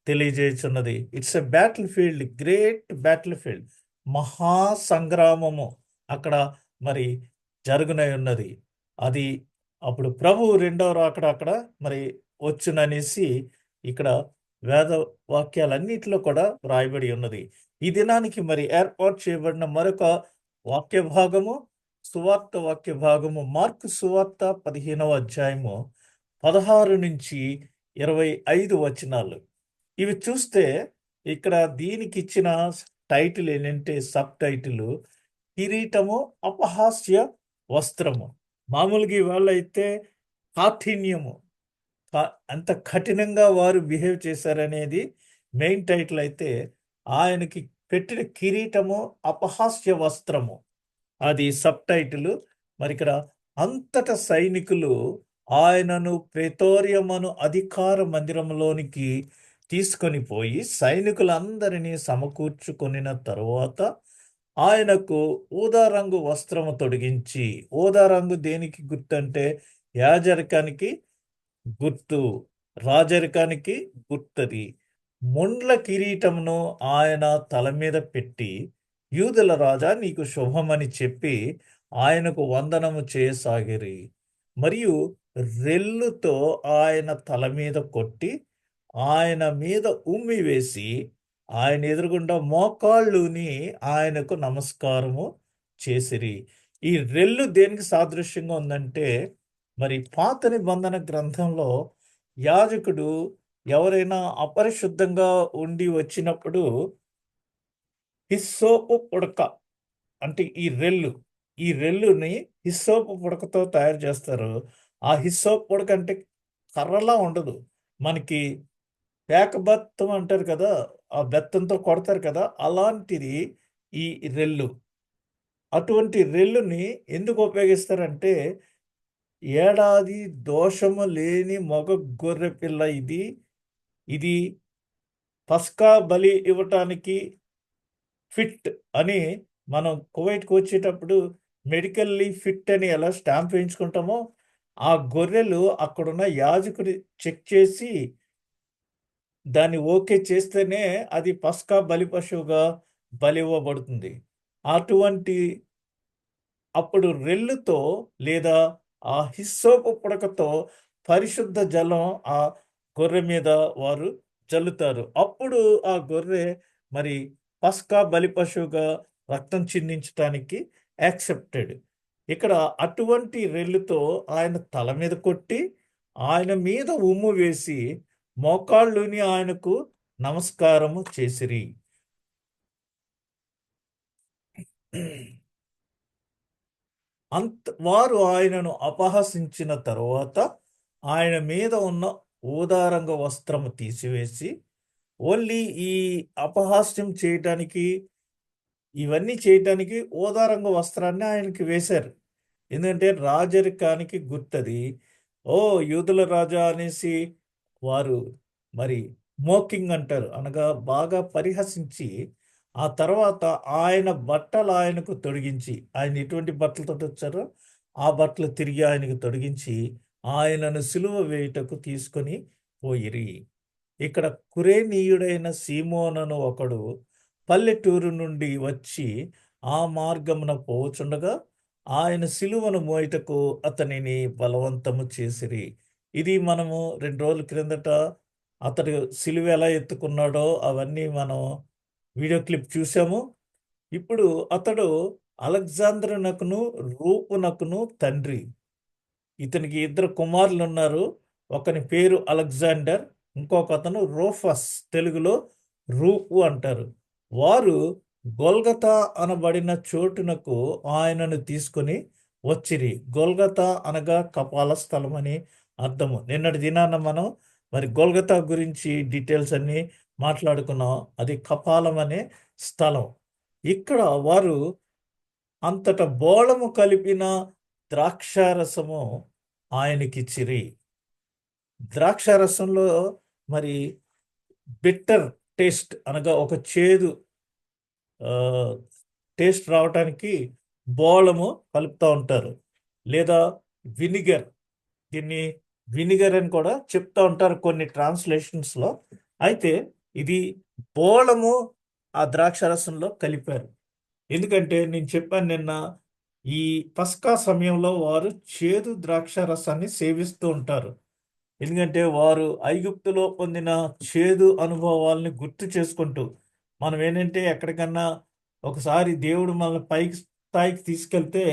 తెలియజేయుచున్నది. It's a battlefield, great battlefield. మహా సంగ్రామము అక్కడ మరి జరుగునై ఉన్నది. అది అప్పుడు ప్రభు రెండవ రాకడ అక్కడ మరి వచ్చుననేసి ఇక్కడ వేద వాక్యాలన్నిటిలో కూడా వ్రాయబడి ఉన్నది. ఈ దినానికి మరి ఏర్పాటు చేయబడిన మరొక వాక్య భాగము, సువార్త వాక్య భాగము, మార్కు సువార్త 15వ అధ్యాయము 16 నుంచి 25 వచనాలు. ఇవి చూస్తే ఇక్కడ దీనికి ఇచ్చిన టైటిల్ ఏంటంటే సబ్ టైటిల్ కిరీటము అపహాస్య వస్త్రము. మామూలుగా ఇవాళ అయితే కాఠిన్యము, అంత కఠినంగా వారు బిహేవ్ చేశారనేది మెయిన్ టైటిల్ అయితే, ఆయనకి పెట్టిన కిరీటము అపహాస్య వస్త్రము అది సబ్ టైటిల్. మరి ఇక్కడ అంతట సైనికులు ఆయనను ప్రెతోరియమను అధికార మందిరంలోనికి తీసుకొని పోయి సైనికులందరినీ సమకూర్చుకొనిన తరువాత ఆయనకు ఊదా రంగు వస్త్రము తొడిగించి, ఊదా రంగు దేనికి గుర్తు అంటే యాజరికానికి గుర్తు, రాజరికానికి గుర్తది. ముండ్ల కిరీటమును ఆయన తల మీద పెట్టి, యూదుల రాజా నీకు శుభమని చెప్పి ఆయనకు వందనము చేయసాగిరి. మరియు రెల్లుతో ఆయన తల మీద కొట్టి ఆయన మీద ఉమ్మి వేసి ఆయన ఎదురుగుండా మోకాళ్ళుని ఆయనకు నమస్కారము చేసిరి. ఈ రెల్లు దేనికి సాదృశ్యంగా ఉందంటే, మరి పాత నిబంధన గ్రంథంలో యాజకుడు ఎవరైనా అపరిశుద్ధంగా ఉండి వచ్చినప్పుడు హిస్సోపు పుడక అంటే ఈ రెల్లుని హిస్సోపు పుడకతో తయారు చేస్తారు. ఆ హిస్సోపు పుడక అంటే కర్రలా ఉండదు, మనకి పేక బెత్తం అంటారు కదా, ఆ బెత్తంతో కొడతారు కదా, అలాంటిది ఈ రెల్లు. అటువంటి రెల్లుని ఎందుకు ఉపయోగిస్తారంటే, ఏడాది దోషము లేని మగ గొర్రె పిల్ల ఇది పస్కా బలి ఇవ్వటానికి ఫిట్ అని మనం కువైట్కి వచ్చేటప్పుడు మెడికల్లీ ఫిట్ అని ఎలా స్టాంప్ వేయించుకుంటామో, ఆ గొర్రెలు అక్కడున్న యాజకుడు చెక్ చేసి దాన్ని ఓకే చేస్తేనే అది పస్కా బలి పశువుగా బలి ఇవ్వబడుతుంది. అటువంటి అప్పుడు రెల్లుతో లేదా ఆ హిస్సోపు పుడకతో పరిశుద్ధ జలం ఆ గొర్రె మీద వారు చల్లుతారు. అప్పుడు ఆ గొర్రె మరి పస్కా బలి పశువుగా రక్తం చిందించటానికి యాక్సెప్టెడ్. ఇక్కడ అటువంటి రెల్లుతో ఆయన తల మీద కొట్టి ఆయన మీద ఉమ్ము వేసి మోకాళ్ళుని ఆయనకు నమస్కారము చేసిరి. వారు ఆయనను అపహసించిన తరువాత ఆయన మీద ఉన్న ఊదారంగ వస్త్రము తీసివేసి, ఓన్లీ ఈ అపహాస్యం చేయటానికి, ఇవన్నీ చేయటానికి ఊదారంగ వస్త్రాన్ని ఆయనకి వేశారు. ఎందుకంటే రాజరికానికి గుర్తది. ఓ యూదుల రాజా అనేసి వారు మరి మోకింగ్ అంటారు, అనగా బాగా పరిహసించి, ఆ తర్వాత ఆయన బట్టలు ఆయనకు తొడిగించి, ఆయన ఎటువంటి బట్టలతో వచ్చారో ఆ బట్టలు తిరిగి ఆయనకు తొడిగించి ఆయనను సిలువ వేయుటకు తీసుకొని పోయిరి. ఇక్కడ కురేనీయుడైన సీమోనను ఒకడు పల్లెటూరు నుండి వచ్చి ఆ మార్గమున పోచుండగా ఆయన సిలువను మోయుటకు అతనిని బలవంతము చేసిరి. ఇది మనము 2 రోజుల క్రిందట అతడు సిలువ ఎలా ఎత్తుకున్నాడో అవన్నీ మనం వీడియో క్లిప్ చూసాము. ఇప్పుడు అతడు అలెగ్జాంద్రునకును రూపునకును తండ్రి. ఇతనికి 2 కుమారులు ఉన్నారు. ఒకని పేరు అలెగ్జాండర్, ఇంకొక అతను రూఫస్, తెలుగులో రూపు అంటారు. వారు గొల్గతా అనబడిన చోటునకు ఆయనను తీసుకొని వచ్చిరి. గొల్గతా అనగా కపాల స్థలం అని అర్థము. నిన్నటి దినాన మనం మరి గొల్గతా గురించి డీటెయిల్స్ అన్ని మాట్లాడుకున్నాం. అది కపాలం అనే స్థలం. ఇక్కడ వారు అంతట బోళము కలిపిన ద్రాక్షారసము ఆయనకిచ్చిరి. ద్రాక్షారసంలో మరి బిట్టర్ టేస్ట్ అనగా ఒక చేదు టేస్ట్ రావటానికి బోళము కలుపుతూ ఉంటారు, లేదా వినిగర్, దీన్ని వినిగర్ అని కూడా చెప్తూ ఉంటారు కొన్ని ట్రాన్స్లేషన్స్లో. అయితే ఇది బోళము ఆ ద్రాక్షారసంలో కలిపారు. ఎందుకంటే నేను చెప్పాను నిన్న, ఈ పస్కా సమయంలో వారు చేదు ద్రాక్ష రసాన్ని సేవిస్తూ ఉంటారు. ఎందుకంటే వారు ఐగుప్తులో పొందిన చేదు అనుభవాల్ని గుర్తు చేసుకుంటూ మనం ఏంటంటే ఎక్కడికన్నా ఒకసారి దేవుడు మనల్ని పైకి స్థాయికి తీసుకెళ్తే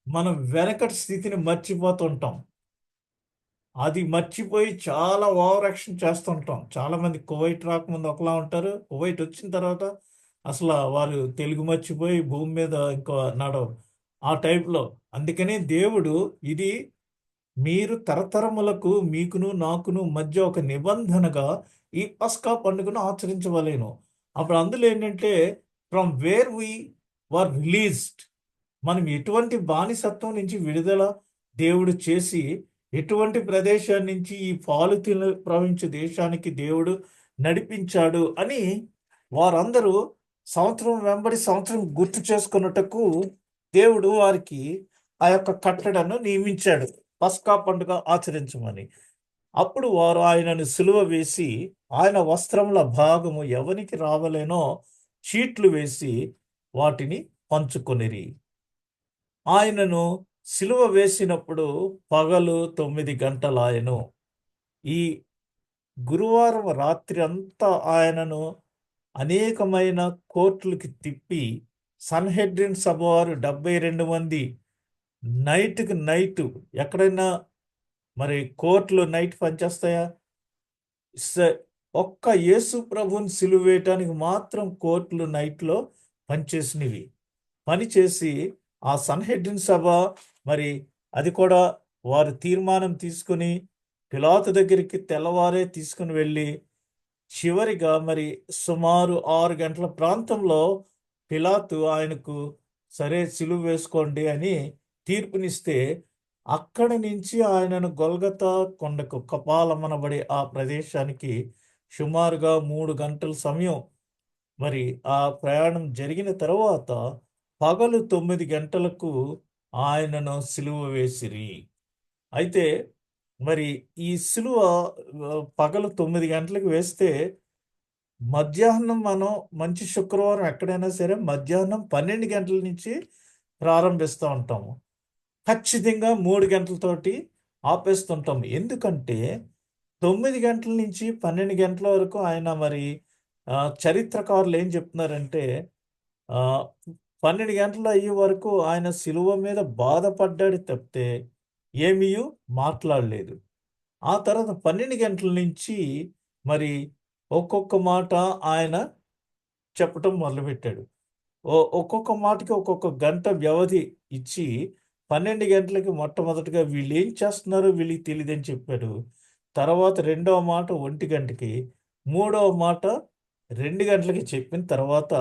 మనం వెనకటి స్థితిని మర్చిపోతుంటాం. అది మర్చిపోయి చాలా ఓవర్ యాక్షన్ చేస్తుంటాం. చాలామంది కువైట్ రాకముందు ఒకలా ఉంటారు. కువైట్ వచ్చిన తర్వాత అసలు వారు తెలుగు మర్చిపోయి భూమి మీద ఇంకో నడవరు. ఆ టైప్‌లో. అందుకనే దేవుడు ఇది మీరు తరతరములకు మీకును నాకును మధ్య ఒక నిబంధనగా ఈ పస్కా పండుగను ఆచరించవలెను. అప్పుడు అందులో ఏంటంటే from where we were released, మనం ఎటువంటి బానిసత్వం నుంచి విడుదల దేవుడు చేసి ఎటువంటి ప్రదేశం నుంచి ఈ పాలు ప్రవహించే దేశానికి దేవుడు నడిపించాడు అని వారందరూ సంవత్సరం వెంబడి సంవత్సరం గుర్తు చేసుకున్నటకు దేవుడు వారికి ఆ యొక్క కట్టడను నియమించాడు పస్కా పండుగ ఆచరించమని. అప్పుడు వారు ఆయనను సిలువ వేసి ఆయన వస్త్రముల భాగము ఎవనికి రావలేనో చీట్లు వేసి వాటిని పంచుకొనిరి. ఆయనను సిలువ వేసినప్పుడు పగలు 9 గంటలాయెను. ఈ గురువారం రాత్రి అంతా ఆయనను అనేకమైన కోర్టులకి తిప్పి సన్హెడ్రిన్ సభ వారు 72 మంది నైట్‌కి నైటు ఎక్కడైనా మరి కోర్టులు నైట్ పనిచేస్తాయా? స ఒక్క యేసు ప్రభువుని సిలువ వేయటానికి మాత్రం కోర్టులు నైట్‌లో పనిచేసినవి. పనిచేసి ఆ సన్హెడ్రిన్ సభ మరి అది కూడా వారు తీర్మానం తీసుకొని పిలాతు దగ్గరికి తెల్లవారే తీసుకుని వెళ్ళి చివరిగా మరి సుమారు 6 గంటల ప్రాంతంలో పిలాతు ఆయనకు సరే సిలువ వేసుకోండి అని తీర్పునిస్తే అక్కడి నుంచి ఆయనను గొల్గతా కొండకు కపాలమనబడే ఆ ప్రదేశానికి సుమారుగా 3 గంటల సమయం మరి ఆ ప్రయాణం జరిగిన తర్వాత పగలు 9 గంటలకు ఆయనను సిలువ వేసిరి. అయితే మరి ఈ సిలువ పగలు 9 గంటలకు వేస్తే మధ్యాహ్నం మనం మంచి శుక్రవారం ఎక్కడైనా సరే మధ్యాహ్నం 12 గంటల నుంచి ప్రారంభిస్తూ ఉంటాము. ఖచ్చితంగా 3 గంటలతోటి ఆపేస్తుంటాం. ఎందుకంటే 9 గంటల నుంచి 12 గంటల వరకు ఆయన మరి చరిత్రకారులు ఏం చెప్తున్నారంటే 12 గంటలు అయ్యే వరకు ఆయన సిలువ మీద బాధపడ్డాడు తప్పితే ఏమీయు మాట్లాడలేదు. ఆ తర్వాత 12 గంటల నుంచి మరి ఒక్కొక్క మాట ఆయన చెప్పటం మొదలుపెట్టాడు. ఒక్కొక్క మాటకి ఒక్కొక్క గంట వ్యవధి ఇచ్చి 12 గంటలకి మొట్టమొదటిగా వీళ్ళేం చేస్తున్నారో వీళ్ళకి తెలీదని చెప్పాడు. తర్వాత రెండవ మాట 1 గంటకి, మూడవ మాట 2 గంటలకి చెప్పిన తర్వాత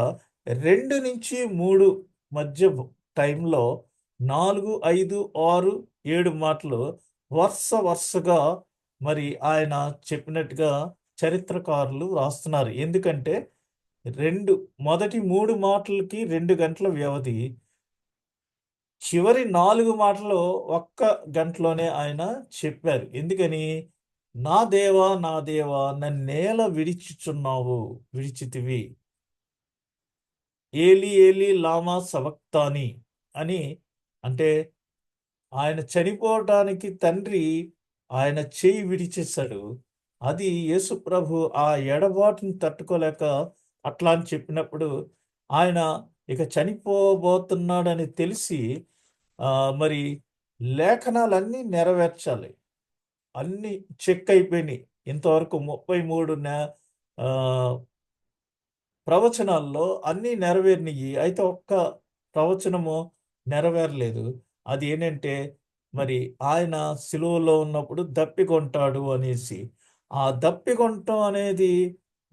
2-3 మధ్య టైంలో 4, 5, 6, 7 మాటలు వరుసగా మరి ఆయన చెప్పినట్టుగా చరిత్రకారులు రాస్తున్నారు. ఎందుకంటే మొదటి 3 మాటలకి 2 గంటల వ్యవధి. చివరి 4 మాటలు ఒక్క గంటలోనే ఆయన చెప్పారు. ఎందుకని? నా దేవా, నా దేవా నన్నేల విడిచితివి. ఏలి ఏలి లామా సబక్తాని అని అంటే ఆయన చనిపోవటానికి తండ్రి ఆయన చేయి విడిచేశాడు. అది యేసుప్రభు ఆ ఎడబాటుని తట్టుకోలేక అట్లా అని చెప్పినప్పుడు ఆయన ఇక చనిపోబోతున్నాడని తెలిసి మరి లేఖనాలన్నీ నెరవేర్చాలి. అన్నీ చెక్ అయిపోయినాయి. ఇంతవరకు 33 ప్రవచనాల్లో అన్నీ నెరవేరినయి. అయితే ఒక్క ప్రవచనము నెరవేరలేదు. అది ఏంటంటే మరి ఆయన సిలువలో ఉన్నప్పుడు దప్పికొంటాడు అనేసి. ఆ దప్పికొనటం అనేది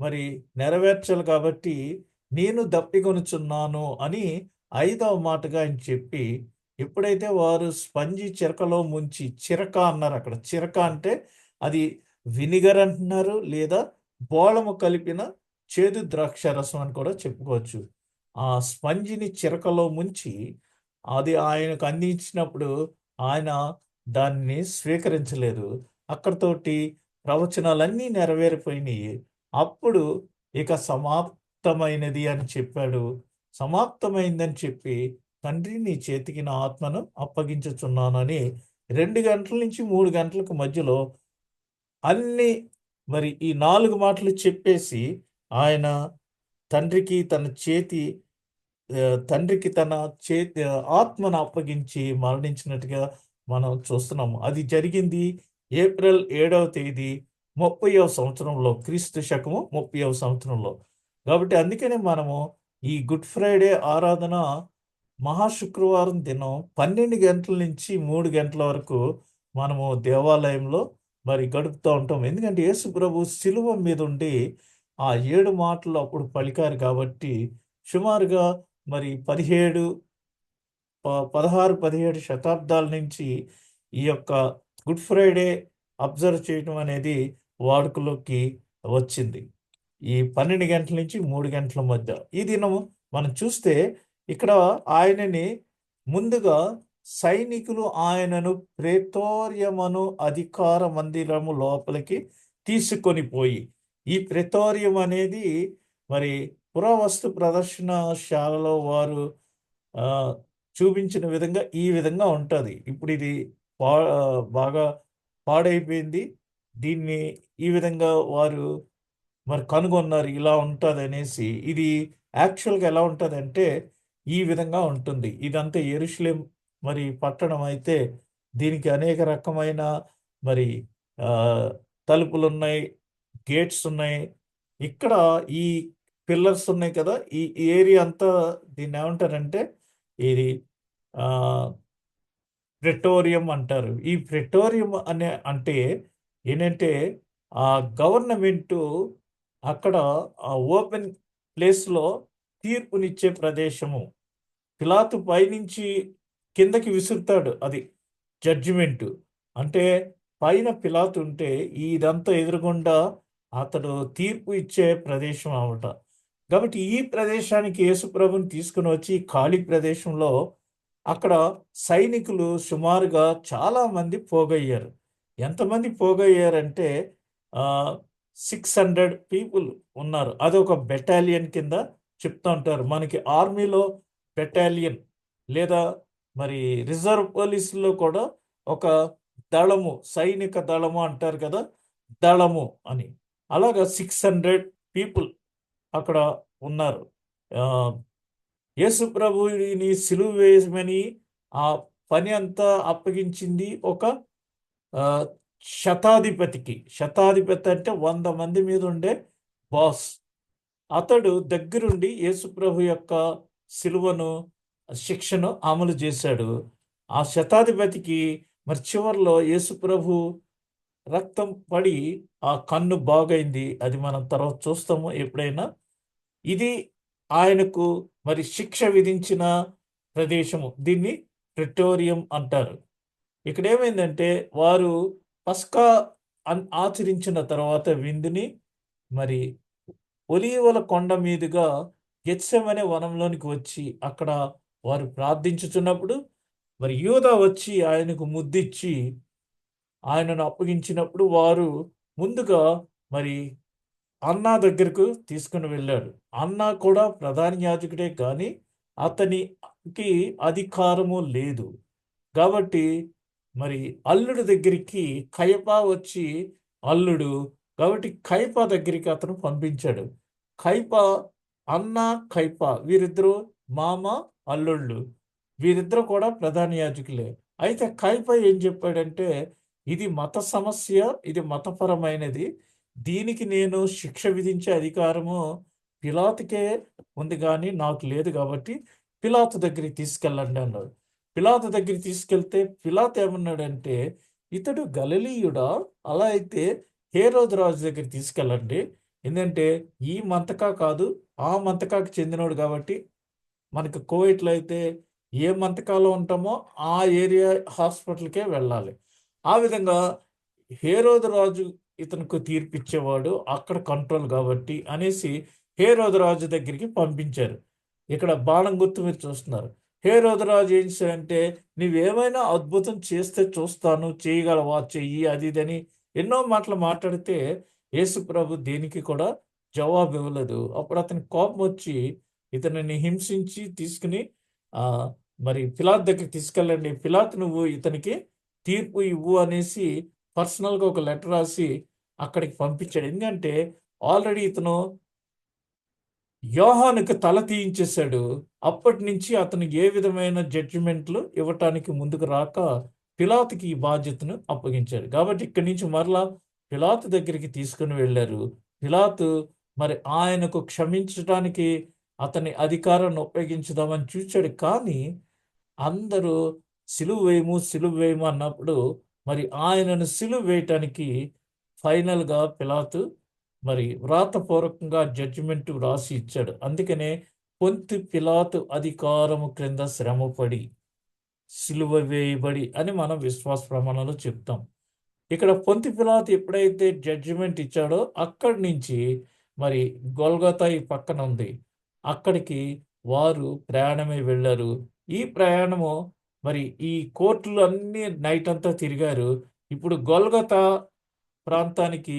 మరి నెరవేర్చాలి కాబట్టి నేను దప్పికొనుచున్నాను అని 5వ మాటగా ఆయన చెప్పి ఎప్పుడైతే వారు స్పంజి చిరకలో ముంచి చిరక అన్నారు అక్కడ. చిరక అంటే అది వినిగర్ అంటున్నారు లేదా బోళము కలిపిన చేదు ద్రాక్ష రసం అని కూడా చెప్పుకోవచ్చు. ఆ స్పంజిని చిరకలో ముంచి అది ఆయనకు అందించినప్పుడు ఆయన దాన్ని స్వీకరించలేదు. అక్కడితోటి ప్రవచనాలన్నీ నెరవేరిపోయినాయి. అప్పుడు ఇక సమాప్తమైనది అని చెప్పాడు. సమాప్తమైందని చెప్పి తండ్రి నీ చేతికి నా ఆత్మను అప్పగించుచున్నానని 2 గంటల నుంచి 3 గంటలకు మధ్యలో అన్ని మరి ఈ 4 మాటలు చెప్పేసి ఆయన తండ్రికి తన ఆత్మను అప్పగించి మరణించినట్టుగా మనం చూస్తున్నాము. అది జరిగింది ఏప్రిల్ 7వ తేదీ 30వ సంవత్సరంలో, క్రీస్తు శకము 30వ సంవత్సరంలో. కాబట్టి అందుకనే మనము ఈ గుడ్ ఫ్రైడే ఆరాధన మహాశుక్రవారం దినం 12 గంటల నుంచి 3 గంటల వరకు మనము దేవాలయంలో మరి గడుపుతూ ఉంటాం. ఎందుకంటే యేసు ప్రభు శిలువ మీద ఉండి ఆ 7 మాటలు అప్పుడు పలికారు కాబట్టి సుమారుగా మరి 16, 17 శతాబ్దాల నుంచి ఈ యొక్క గుడ్ ఫ్రైడే అబ్జర్వ్ చేయడం అనేది వాడుకలోకి వచ్చింది. ఈ 12 గంటల నుంచి 3 గంటల మధ్య. ఈ దినము మనం చూస్తే ఇక్కడ ఆయనని ముందుగా సైనికులు ఆయనను ప్రేతోర్యమను అధికార మందిరము లోపలికి తీసుకొని పోయి, ఈ ప్రేతోర్యం అనేది మరి పురావస్తు ప్రదర్శనశాలలో వారు చూపించిన విధంగా ఈ విధంగా ఉంటుంది. ఇప్పుడు ఇది బాగా పాడైపోయింది. దీన్ని ఈ విధంగా వారు మరి కనుగొన్నారు, ఇలా ఉంటుంది అనేసి. ఇది యాక్చువల్గా ఎలా ఉంటుందంటే ఈ విధంగా ఉంటుంది. ఇదంతా యెరూషలేం మరి పట్టణం అయితే దీనికి అనేక రకమైన మరి తలుపులు ఉన్నాయి, గేట్స్ ఉన్నాయి. ఇక్కడ ఈ పిల్లర్స్ ఉన్నాయి కదా, ఈ ఏరియా అంతా దీన్ని ఏమంటారంటే ఇది ప్రెటోరియం అంటారు. ఈ ప్రెటోరియం అంటే ఏంటంటే ఆ గవర్నమెంటు అక్కడ ఆ ఓపెన్ ప్లేస్లో తీర్పునిచ్చే ప్రదేశము. పిలాతు పైనుంచి కిందకి విసురుతాడు, అది జడ్జిమెంటు. అంటే పైన పిలాతు ఉంటే ఇదంతా ఎదురుగుండా అతడు తీర్పు ఇచ్చే ప్రదేశం అన్నమాట. కాబట్టి ఈ ప్రదేశానికి యేసుప్రభుని తీసుకుని వచ్చి ఖాళీ ప్రదేశంలో అక్కడ సైనికులు సుమారుగా చాలామంది పోగయ్యారు. ఎంతమంది పోగయ్యారంటే 600 పీపుల్ ఉన్నారు. అదొక బెటాలియన్ కింద చెప్తూ ఉంటారు. మనకి ఆర్మీలో బెటాలియన్ లేదా మరి రిజర్వ్ పోలీసులో కూడా ఒక దళము, సైనిక దళము అంటారు కదా, దళము అని. అలాగా 600 పీపుల్ అక్కడ ఉన్నారు. యేసు ప్రభువుని సిలువ వేయమని ఆ పని అంతా అప్పగించింది ఒక శతాధిపతికి. శతాధిపతి అంటే 100 మంది మీద ఉండే బాస్. అతడు దగ్గరుండి యేసు ప్రభు యొక్క సిలువను, శిక్షను అమలు చేశాడు. ఆ శతాధిపతికి మరి చివరిలో యేసు ప్రభు రక్తం పడి ఆ కన్ను బాగైంది. అది మనం తర్వాత చూస్తాము ఎప్పుడైనా. ఇది ఆయనకు మరి శిక్ష విధించిన ప్రదేశము. దీన్ని ప్రెటోరియం అంటారు. ఇక్కడ ఏమైందంటే వారు పస్కా ఆచరించిన తర్వాత విందుని మరి ఒలీవల కొండ మీదుగా గెత్సెమనే వనంలోనికి వచ్చి అక్కడ వారు ప్రార్థించుచున్నప్పుడు మరి యూదా వచ్చి ఆయనకు ముద్దిచ్చి ఆయనను అప్పగించినప్పుడు వారు ముందుగా మరి అన్నా దగ్గరకు తీసుకుని వెళ్ళాడు. అన్నా కూడా ప్రధాన యాజకుడే కానీ అతనికి అధికారము లేదు. కాబట్టి మరి అల్లుడు దగ్గరికి కయప వచ్చి అల్లుడు కాబట్టి కయప దగ్గరికి అతను పంపించాడు. కయప, అన్న కయప వీరిద్దరూ మామ అల్లుళ్ళు, వీరిద్దరు కూడా ప్రధాన యాజకులే. అయితే కయప ఏం చెప్పాడంటే ఇది మత సమస్య, ఇది మతపరమైనది, దీనికి నేను శిక్ష విధించే అధికారము పిలాతుకే ఉంది కానీ నాకు లేదు, కాబట్టి పిలాతు దగ్గరికి తీసుకెళ్ళండి అన్నాడు. పిలాతు దగ్గరికి తీసుకెళ్తే పిలాతు ఏమన్నాడంటే ఇతడు గలిలీయుడా, అలా అయితే హేరోదు రాజు దగ్గర తీసుకెళ్ళండి, ఎందుకంటే ఈ మంతకా కాదు ఆ మంతకాకి చెందినోడు కాబట్టి మనకు కోవిడ్లో అయితే ఏ మంతకాలో ఉంటామో ఆ ఏరియా హాస్పిటల్కే వెళ్ళాలి. ఆ విధంగా హేరోదు రాజు ఇతనికి తీర్పిచ్చేవాడు, అక్కడ కంట్రోల్ కాబట్టి అనేసి హేరోదు రాజు దగ్గరికి పంపించారు. ఇక్కడ బాణం గుర్తు మీరు చూస్తున్నారు. హేరోదు రాజు ఏం చేశాడంటే నువ్వేమైనా అద్భుతం చేస్తే చూస్తాను, చేయగలవా, చెయ్యి, అది ఇదని ఎన్నో మాటలు మాట్లాడితే యేసు ప్రభు దేనికి కూడా జవాబు ఇవ్వలేదు. అప్పుడు అతని కోపం వచ్చి ఇతనిని హింసించి తీసుకుని మరి పిలాత్ దగ్గరికి తీసుకెళ్ళండి, పిలాత్ నువ్వు ఇతనికి తీర్పు ఇవ్వు అనేసి పర్సనల్గా ఒక లెటర్ రాసి అక్కడికి పంపించాడు. ఎందుకంటే ఆల్రెడీ ఇతను యోహానుకి తల తీయించేశాడు. అప్పటి నుంచి అతను ఏ విధమైన జడ్జిమెంట్లు ఇవ్వటానికి ముందుకు రాక పిలాతుకి ఈ బాధ్యతను అప్పగించాడు. కాబట్టి ఇక్కడి నుంచి మరలా పిలాతు దగ్గరికి తీసుకుని వెళ్ళారు. పిలాతు మరి ఆయనకు క్షమించడానికి అతని అధికారాన్ని ఉపయోగించుదామని చూశాడు. కానీ అందరూ సిలువ వేయము సిలువ వేయము అన్నప్పుడు మరి ఆయనను సిలువ వేయటానికి ఫైనల్గా పిలాతు మరి వ్రాతపూర్వకంగా జడ్జిమెంట్ రాసి ఇచ్చాడు. అందుకనే పొంతి పిలాతు అధికారము క్రింద శ్రమపడి సిలువ వేయబడి అని మనం విశ్వాస ప్రమాణంలో చెప్తాం. ఇక్కడ పొంతి పిలాతు ఎప్పుడైతే జడ్జిమెంట్ ఇచ్చాడో అక్కడి నుంచి మరి గొల్గొతా ఈ పక్కన ఉంది, అక్కడికి వారు ప్రయాణమై వెళ్ళారు. ఈ ప్రయాణము మరి ఈ కోర్టులు అన్ని నైట్ అంతా తిరిగారు. ఇప్పుడు గొల్గొతా ప్రాంతానికి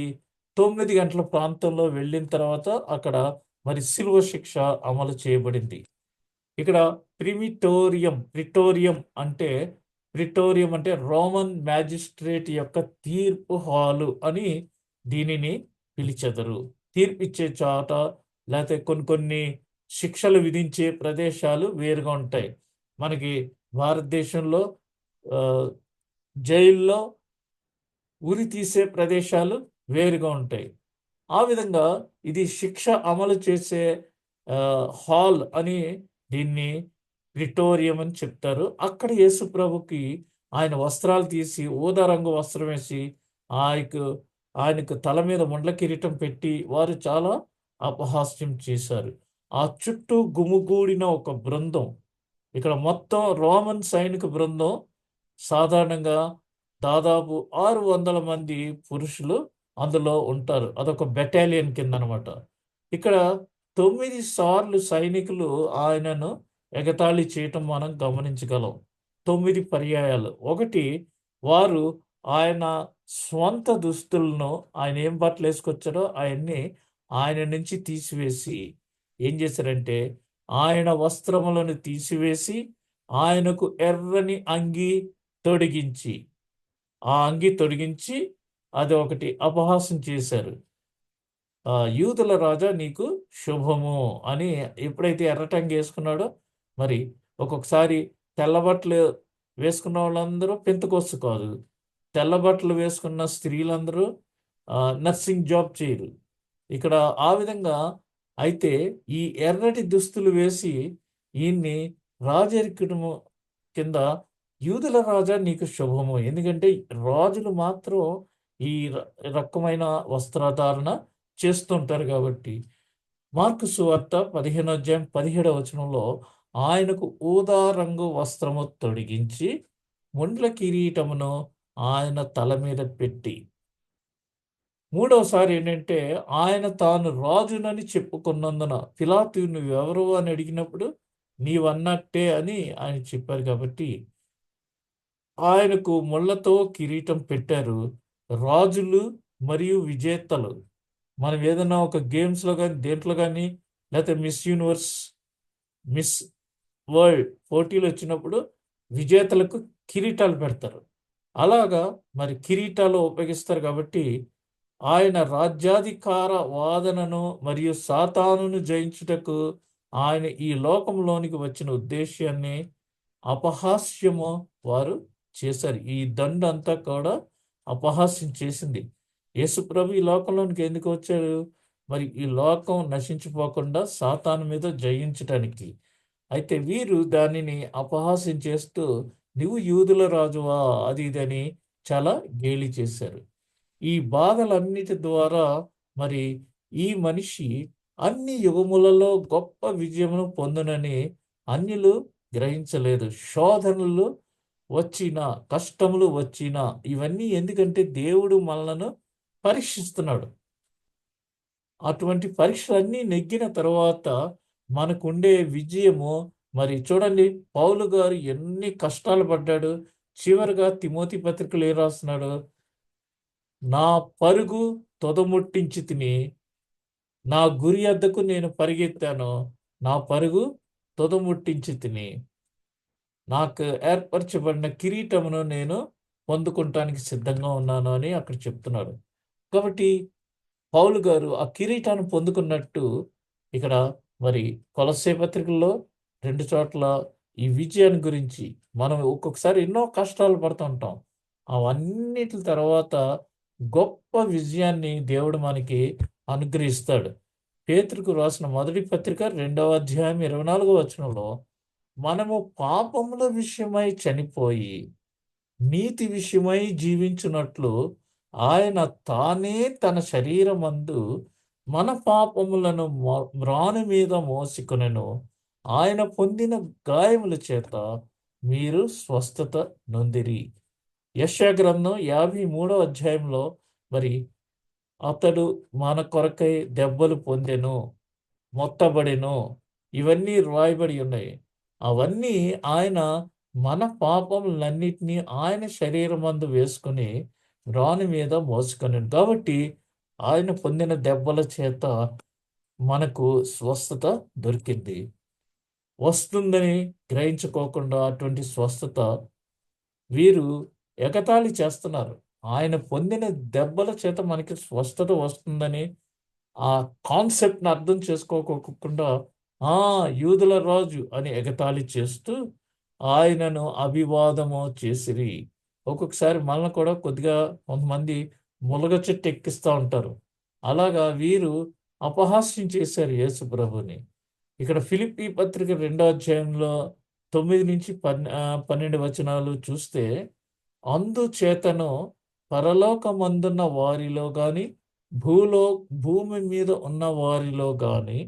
9 గంటల ప్రాంతంలో వెళ్ళిన తర్వాత అక్కడ మరి సిలువ శిక్ష అమలు చేయబడింది. ఇక్కడ ప్రిటోరియం అంటే రోమన్ మ్యాజిస్ట్రేట్ యొక్క తీర్పు హాలు అని దీనిని పిలిచెదరు. తీర్పిచ్చే చోట లేకపోతే కొన్ని శిక్షలు విధించే ప్రదేశాలు వేరుగా ఉంటాయి. మనకి భారతదేశంలో జైల్లో ఉరి తీసే ప్రదేశాలు వేరుగా ఉంటాయి. ఆ విధంగా ఇది శిక్ష అమలు చేసే హాల్ అని దీన్ని ప్రిటోరియం అని చెప్తారు. అక్కడ యేసు ప్రభుకి ఆయన వస్త్రాలు తీసి ఊదా రంగు వస్త్రం వేసి ఆయనకు తల మీద ముండ్ల కిరీటం పెట్టి వారు చాలా అపహాస్యం చేశారు. ఆ చుట్టూ గుమిగూడిన ఒక బృందం, ఇక్కడ మొత్తం రోమన్ సైనిక బృందం సాధారణంగా దాదాపు 600 మంది పురుషులు అందులో ఉంటారు. అదొక బెటాలియన్ కింద అనమాట. ఇక్కడ 9 సార్లు సైనికులు ఆయనను ఎగతాళి చేయటం మనం గమనించగలం. 9 పర్యాయాలు. ఒకటి, వారు ఆయన స్వంత దుస్తులను, ఆయన ఏం బట్టలు వేసుకొచ్చాడో అవన్నీ ఆయన నుంచి తీసివేసి ఏం చేశారంటే ఆయన వస్త్రములను తీసివేసి ఆయనకు ఎర్రని అంగి తొడిగించి ఆ అంగి తొడిగించి అది ఒకటి అపహాసం చేశారు. యూదుల రాజా నీకు శుభము అని ఎప్పుడైతే ఎర్రటంగి వేసుకున్నాడో, మరి ఒక్కొక్కసారి తెల్లబట్టలు వేసుకున్న వాళ్ళందరూ పెంతెకొస్తు కాదు, తెల్లబట్టలు వేసుకున్న స్త్రీలందరూ నర్సింగ్ జాబ్ చేయరు. ఇక్కడ ఆ విధంగా అయితే ఈ ఎర్రటి దుస్తులు వేసి ఈయన్ని రాజరికము కింద యూదుల రాజా నీకు శుభము, ఎందుకంటే రాజులు మాత్రం ఈ రకమైన వస్త్రధారణ చేస్తుంటారు కాబట్టి. మార్కు సువార్త 15వ అధ్యాయం 17వ వచనంలో ఆయనకు ఊదా రంగు వస్త్రము తొడిగించి ముండ్ల కిరీటమును ఆయన తల మీద పెట్టి, మూడవసారి ఏంటంటే ఆయన తాను రాజునని చెప్పుకున్నందున పిలాతు నువ్వెవరు అని అడిగినప్పుడు నీవన్నట్టే అని ఆయన చెప్పారు కాబట్టి ఆయనకు ముళ్ళతో కిరీటం పెట్టారు. రాజులు మరియు విజేతలు, మనం ఏదైనా ఒక గేమ్స్లో కానీ దేంట్లో కానీ లేకపోతే మిస్ యూనివర్స్, మిస్ వరల్డ్ పోటీలు వచ్చినప్పుడు విజేతలకు కిరీటాలు పెడతారు. అలాగా మరి కిరీటాలు ఉపయోగిస్తారు కాబట్టి ఆయన రాజ్యాధికార వాదనను మరియు సాతానును జయించుటకు ఆయన ఈ లోకంలోనికి వచ్చిన ఉద్దేశాన్ని అపహాస్యము వారు చేశారు. ఈ దండు అంతా కూడా అపహాస్యం చేసింది. యేసుప్రభు ఈ లోకంలోనికి ఎందుకు వచ్చాడు? మరి ఈ లోకం నశించిపోకుండా సాతాను మీద జయించటానికి. అయితే వీరు దానిని అపహాస్యం చేస్తూ నువ్వు యూదుల రాజువా అది ఇదని చాలా గేలి చేశారు. ఈ బాధలన్నిటి ద్వారా మరి ఈ మనిషి అన్ని యుగములలో గొప్ప విజయమును పొందునని అన్యులు గ్రహించలేదు. శోధనలు వచ్చిన, కష్టములు వచ్చిన, ఇవన్నీ ఎందుకంటే దేవుడు మనలను పరీక్షిస్తున్నాడు. అటువంటి పరీక్షలన్నీ నెగ్గిన తర్వాత మనకుండే విజయము, మరి చూడండి పౌలు గారు ఎన్ని కష్టాలు పడ్డాడు. చివరిగా తిమోతి పత్రికలు ఏం రాస్తున్నాడు? నా పరుగు తొదముట్టించి తిని నా గురి వద్దకు నేను పరిగెత్తాను, నా పరుగు తొదముట్టించి తిని. నాకు ఏర్పరచబడిన కిరీటమును నేను పొందుకుంటానికి సిద్ధంగా ఉన్నాను అని అక్కడ చెప్తున్నాడు. కాబట్టి పౌలు గారు ఆ కిరీటాన్ని పొందుకున్నట్టు ఇక్కడ మరి కొలస్సే పత్రికల్లో 2 చోట్ల ఈ విజయాన్ని గురించి మనం ఒక్కొక్కసారి ఎన్నో కష్టాలు పడుతుంటాం. అవన్నిటి తర్వాత గొప్ప విజయాన్ని దేవుడు మనకి అనుగ్రహిస్తాడు. పేతురుకు రాసిన మొదటి పత్రిక 2వ అధ్యాయం 24వ వచనంలో మనము పాపముల విషయమై చనిపోయి నీతి విషయమై జీవించున్నట్లు ఆయన తానే తన శరీరమందు మన పాపములను మ్రాను మీద మోసికొనెను. ఆయన పొందిన గాయముల చేత మీరు స్వస్థత నొందిరి. యెషయా గ్రంథం 53వ అధ్యాయంలో మరి అతడు మన కొరకై దెబ్బలు పొందెను, మొత్తబడెను, ఇవన్నీ రాయబడి ఉన్నాయి. అవన్నీ ఆయన మన పాపములన్నిటినీ ఆయన శరీరమందు వేసుకుని రాణి మీద మోసుకొనెను. కాబట్టి ఆయన పొందిన దెబ్బల చేత మనకు స్వస్థత దొరికింది. వస్తుందని గ్రహించుకోకుండా అటువంటి స్వస్థత వీరు ఎగతాళి చేస్తున్నారు. ఆయన పొందిన దెబ్బల చేత మనకి స్వస్థత వస్తుందని ఆ కాన్సెప్ట్‌ని అర్థం చేసుకోకోకుండా యూదుల రాజు అని ఎగతాళి చేస్తూ ఆయనను అభివాదము చేసిరి. ఒక్కొక్కసారి మనల్ని కూడా కొద్దిగా కొంతమంది ములగ చెట్టు ఎక్కిస్తా ఉంటారు. అలాగా వీరు అపహాస్యం చేశారు యేసు ప్రభుని. ఇక్కడ ఫిలిప్పీ పత్రిక 2వ అధ్యాయంలో 9-12 వచనాలు చూస్తే, అందుచేతను పరలోకమందున్న వారిలో గాని, భూమి మీద ఉన్న వారిలో గాని,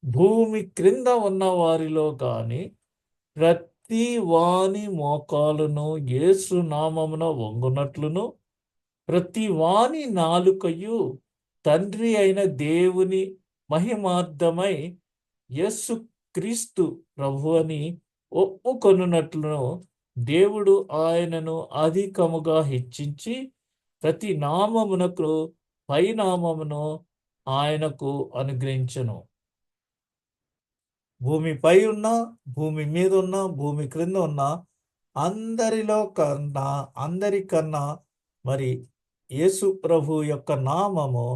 భూమి క్రింద ఉన్న వారిలో గాని ప్రతి వాని మోకాలును యేసు నామమున వంగునట్లును, ప్రతి వాని నాలుకయు తండ్రి అయిన దేవుని మహిమార్థమై యేసు క్రీస్తు ప్రభు అని ఒప్పుకొనున్నట్లును దేవుడు ఆయనను అధికముగా హెచ్చించి ప్రతి నామమునకు పైనామమును ఆయనకు అనుగ్రహించెను. భూమిపై ఉన్న, భూమి మీద ఉన్న, భూమి క్రింద ఉన్న అందరికన్నా మరి యేసు ప్రభు యొక్క నామము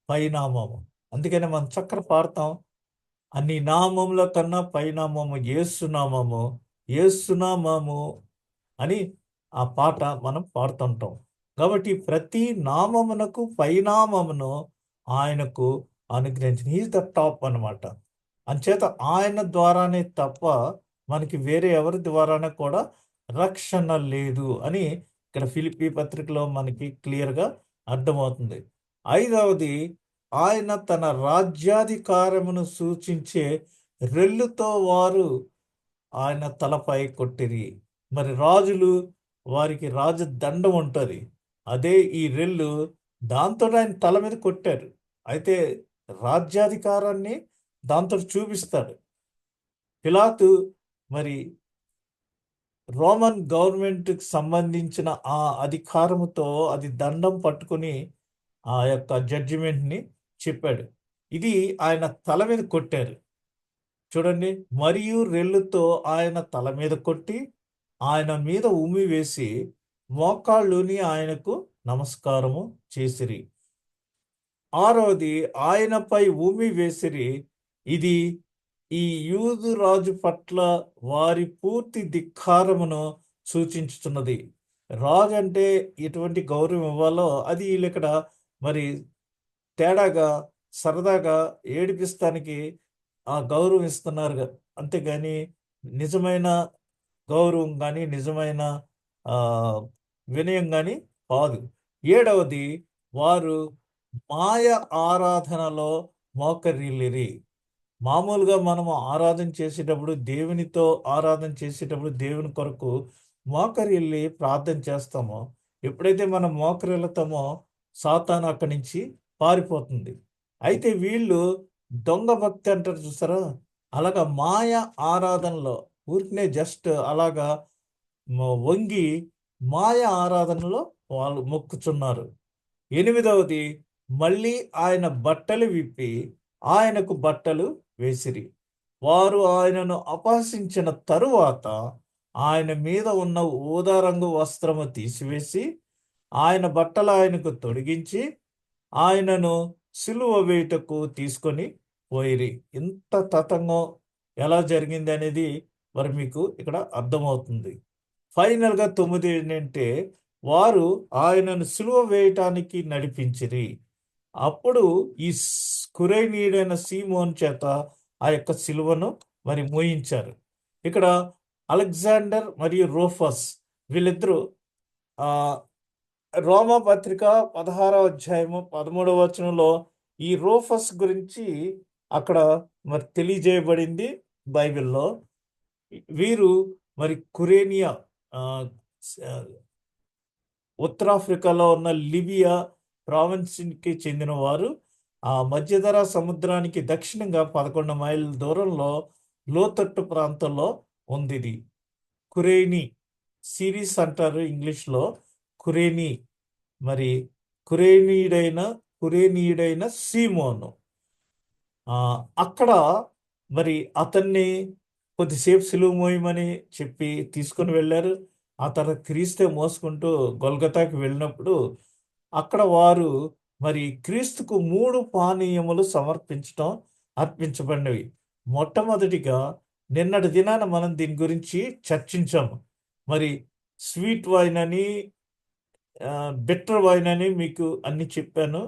పైనామము. అందుకని మనం చక్కర పాడతాం, అన్ని నామముల కన్నా పైనామము యేసునామము, యేసునామము అని ఆ పాట మనం పాడుతుంటాం. కాబట్టి ప్రతి నామమునకు పైనామమును ఆయనకు అనుగ్రహించింది. హీఈస్ ద టాప్ అన్నమాట. అంచేత ఆయన ద్వారానే తప్ప మనకి వేరే ఎవరి ద్వారానే కూడా రక్షణ లేదు అని ఇక్కడ ఫిలిప్పీ పత్రికలో మనకి క్లియర్గా అర్థమవుతుంది. 5వది, ఆయన తన రాజ్యాధికారమును సూచించే రెల్లుతో వారు ఆయన తలపై కొట్టిరి. మరి రాజులు వారికి రాజదండం ఉంటుంది, అదే ఈ రెల్లు, దాంతో ఆయన తల మీద కొట్టారు. అయితే రాజ్యాధికారాన్ని దాంతో చూపిస్తాడు. పిలాతు మరి రోమన్ గవర్నమెంట్కి సంబంధించిన ఆ అధికారముతో అది దండం పట్టుకుని ఆ యొక్క జడ్జిమెంట్ని చెప్పాడు. ఇది ఆయన తల మీద కొట్టారు చూడండి. మరియు రెల్లుతో ఆయన తల మీద కొట్టి ఆయన మీద ఉమ్మి వేసి మోకాళ్ళుని ఆయనకు నమస్కారము చేసిరి. 6వది, ఆయనపై ఉమ్మి వేసిరి. ఇది ఈ యూదు రాజు పట్ల వారి పూర్తి ధిక్కారమును సూచించుతున్నది. రాజు అంటే ఎటువంటి గౌరవం ఇవ్వాలో అది వీళ్ళు ఇక్కడ మరి తేడాగా సరదాగా ఏడిపిస్తానికి ఆ గౌరవం ఇస్తున్నారు. అంతేగాని నిజమైన గౌరవం కానీ నిజమైన వినయం కానీ కాదు. 7వది, వారు మాయ ఆరాధనలో మోకరిల్లిరి. మామూలుగా మనము ఆరాధన చేసేటప్పుడు, దేవునితో ఆరాధన చేసేటప్పుడు దేవుని కొరకు మోకరిల్లి ప్రార్థన చేస్తామో, ఎప్పుడైతే మనం మోకరిల్లుతామో సాతాను అక్కడి నుంచి పారిపోతుంది. అయితే వీళ్ళు దొంగ భక్తి అంటారు చూసారా, అలాగా మాయ ఆరాధనలో ఊరికనే జస్ట్ అలాగా వంగి మాయ ఆరాధనలో వాళ్ళు మొక్కుచున్నారు. 8వది, మళ్ళీ ఆయన బట్టలు విప్పి ఆయనకు బట్టలు వేసిరి. వారు ఆయనను అపహసించిన తరువాత ఆయన మీద ఉన్న ఊదా రంగు వస్త్రము తీసివేసి ఆయన బట్టలు ఆయనకు తొడిగించి ఆయనను సిలువ వేయుటకు తీసుకొని పోయిరి. ఇంత తతంగం ఎలా జరిగింది అనేది మరి మీకు ఇక్కడ అర్థమవుతుంది. ఫైనల్గా 9 ఏంటంటే వారు ఆయనను సిలువ వేయటానికి నడిపించిరి. అప్పుడు ఈ కురేనీయుడైన సీమోన్ చేత ఆ యొక్క సిలువను మరి మోయించారు. ఇక్కడ అలెగ్జాండర్ మరియు రూఫస్ వీళ్ళిద్దరూ ఆ రోమా పత్రిక 16వ అధ్యాయము 13వ వచనంలో ఈ రూఫస్ గురించి అక్కడ మరి తెలియజేయబడింది బైబిల్లో. వీరు మరి కురేనియా ఆ, స- ఉత్తరాఫ్రికాలో ఉన్న లిబియా ప్రావిన్స్కి చెందిన వారు. ఆ మధ్యధరా సముద్రానికి దక్షిణంగా 11 మైళ్ళ దూరంలో లోతట్టు ప్రాంతంలో ఉంది ఇది. కురేని సిరీస్ అంటారు ఇంగ్లీష్లో. కురేని మరి కురేనీయుడైన సీమోను అక్కడ మరి అతన్ని కొద్దిసేపు సిలువ మోయమని చెప్పి తీసుకొని వెళ్ళారు. ఆ తర్వాత క్రీస్తే మోసుకుంటూ గొల్గతాకి వెళ్ళినప్పుడు అక్కడ వారు మరి క్రీస్తుకు 3 పానీయములు అర్పించబడినవి. మొట్టమొదటిగా నిన్నటి దినాన మనం దీని గురించి చర్చించాము. మరి స్వీట్ వైన్ అని బెటర్ వైన్ అని మీకు అన్ని చెప్పాను.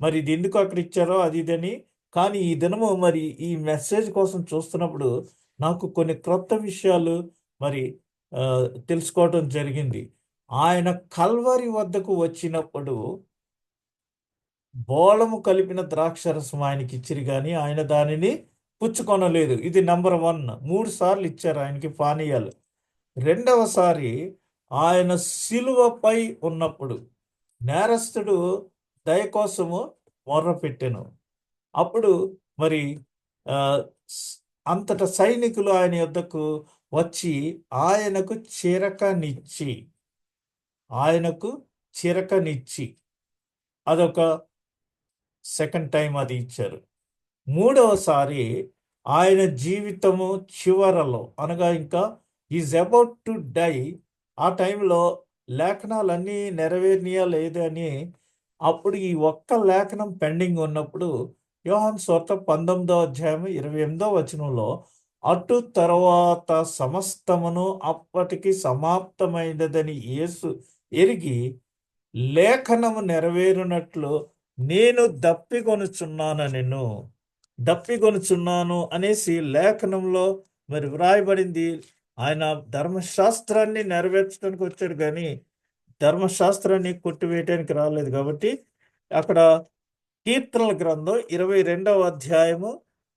మరి ఇది ఎందుకు అక్కడ ఇచ్చారో అది ఇదని. కానీ ఈ దినము మరి ఈ మెసేజ్ కోసం చూస్తున్నప్పుడు నాకు కొన్ని క్రొత్త విషయాలు మరి తెలుసుకోవటం జరిగింది. ఆయన కల్వరి వద్దకు వచ్చినప్పుడు బోళము కలిపిన ద్రాక్షరసం ఆయనకి ఇచ్చిరు కానీ ఆయన దానిని పుచ్చుకొనలేదు. ఇది నెంబర్ 1. 3 సార్లు ఇచ్చారు ఆయనకి పానీయాలు. రెండవసారి ఆయన సిలువపై ఉన్నప్పుడు నేరస్తుడు దయ కోసము మొర్రపెట్టెను. అప్పుడు మరి ఆ, అంతట సైనికులు ఆయన యొద్దకు వచ్చి ఆయనకు చిరకనిచ్చి అదొక సెకండ్ టైం అది ఇచ్చారు. మూడవసారి ఆయన జీవితము చివరలో అనగా ఇంకా ఈజ్ అబౌట్ టు డై ఆ టైంలో లేఖనాలన్నీ నెరవేర్నియా లేదని అప్పుడు ఈ ఒక్క లేఖనం పెండింగ్ ఉన్నప్పుడు యోహాను సువార్త 19వ అధ్యాయం 28వ వచనంలో అటు తర్వాత సమస్తమును అప్పటికి సమాప్తమైనదని యేసు ఎరిగి లేఖనము నెరవేరునట్లు నేను దప్పికొనుచున్నాను అనేసి లేఖనంలో మరి వ్రాయబడింది. ఆయన ధర్మశాస్త్రాన్ని నెరవేర్చడానికి వచ్చాడు కానీ ధర్మశాస్త్రాన్ని కొట్టివేయటానికి రాలేదు. కాబట్టి అక్కడ కీర్తనల గ్రంథం 22వ అధ్యాయము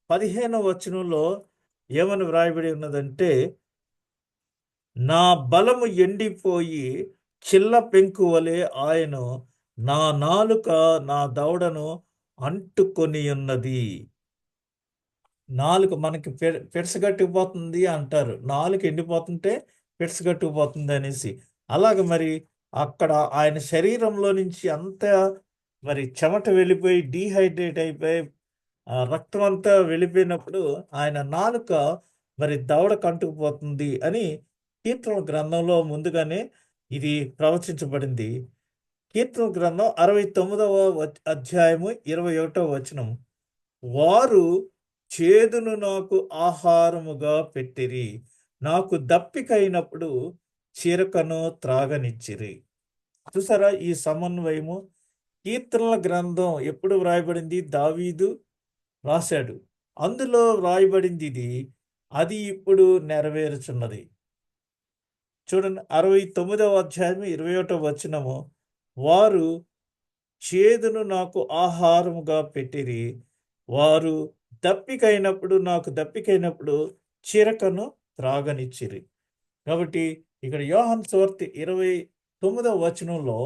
15వ వచనంలో ఏమని వ్రాయబడి ఉన్నదంటే, నా బలము ఎండిపోయి చిల్ల పెంకు వలె ఆయన నా నాలుక నా దవడను అంటుకొని ఉన్నది. నాలుక మనకి పెడసగట్టుకుపోతుంది అంటారు. నాలుక ఎండిపోతుంటే పెడసగట్టుకుపోతుంది అనేసి. అలాగ మరి అక్కడ ఆయన శరీరంలో నుంచి అంతా మరి చెమట వెళ్ళిపోయి డీహైడ్రేట్ అయిపోయి రక్తం అంతా వెళ్ళిపోయినప్పుడు ఆయన నాలుక మరి దవడ కంటుకుపోతుంది అని కీర్తన గ్రంథంలో ముందుగానే ఇది ప్రవచించబడింది. కీర్తన గ్రంథం 69వ అధ్యాయము 21వ వచనం, వారు చేదును నాకు ఆహారముగా పెట్టిరి, నాకు దప్పికైనప్పుడు చిరకను త్రాగనిచ్చిరి. చూసారా ఈ సమన్వయము? కీర్తనల గ్రంథం ఎప్పుడు వ్రాయబడింది? దావీదు రాశాడు. అందులో వ్రాయబడింది ఇది. అది ఇప్పుడు నెరవేరుచున్నది. చూడండి 69వ అధ్యాయం 21వ వచనము, వారు చేదును నాకు ఆహారముగా పెట్టిరి, వారు నాకు దప్పికైనప్పుడు చిరకను త్రాగనిచ్చిరి. కాబట్టి ఇక్కడ యోహాను సువార్త 29వ వచనంలో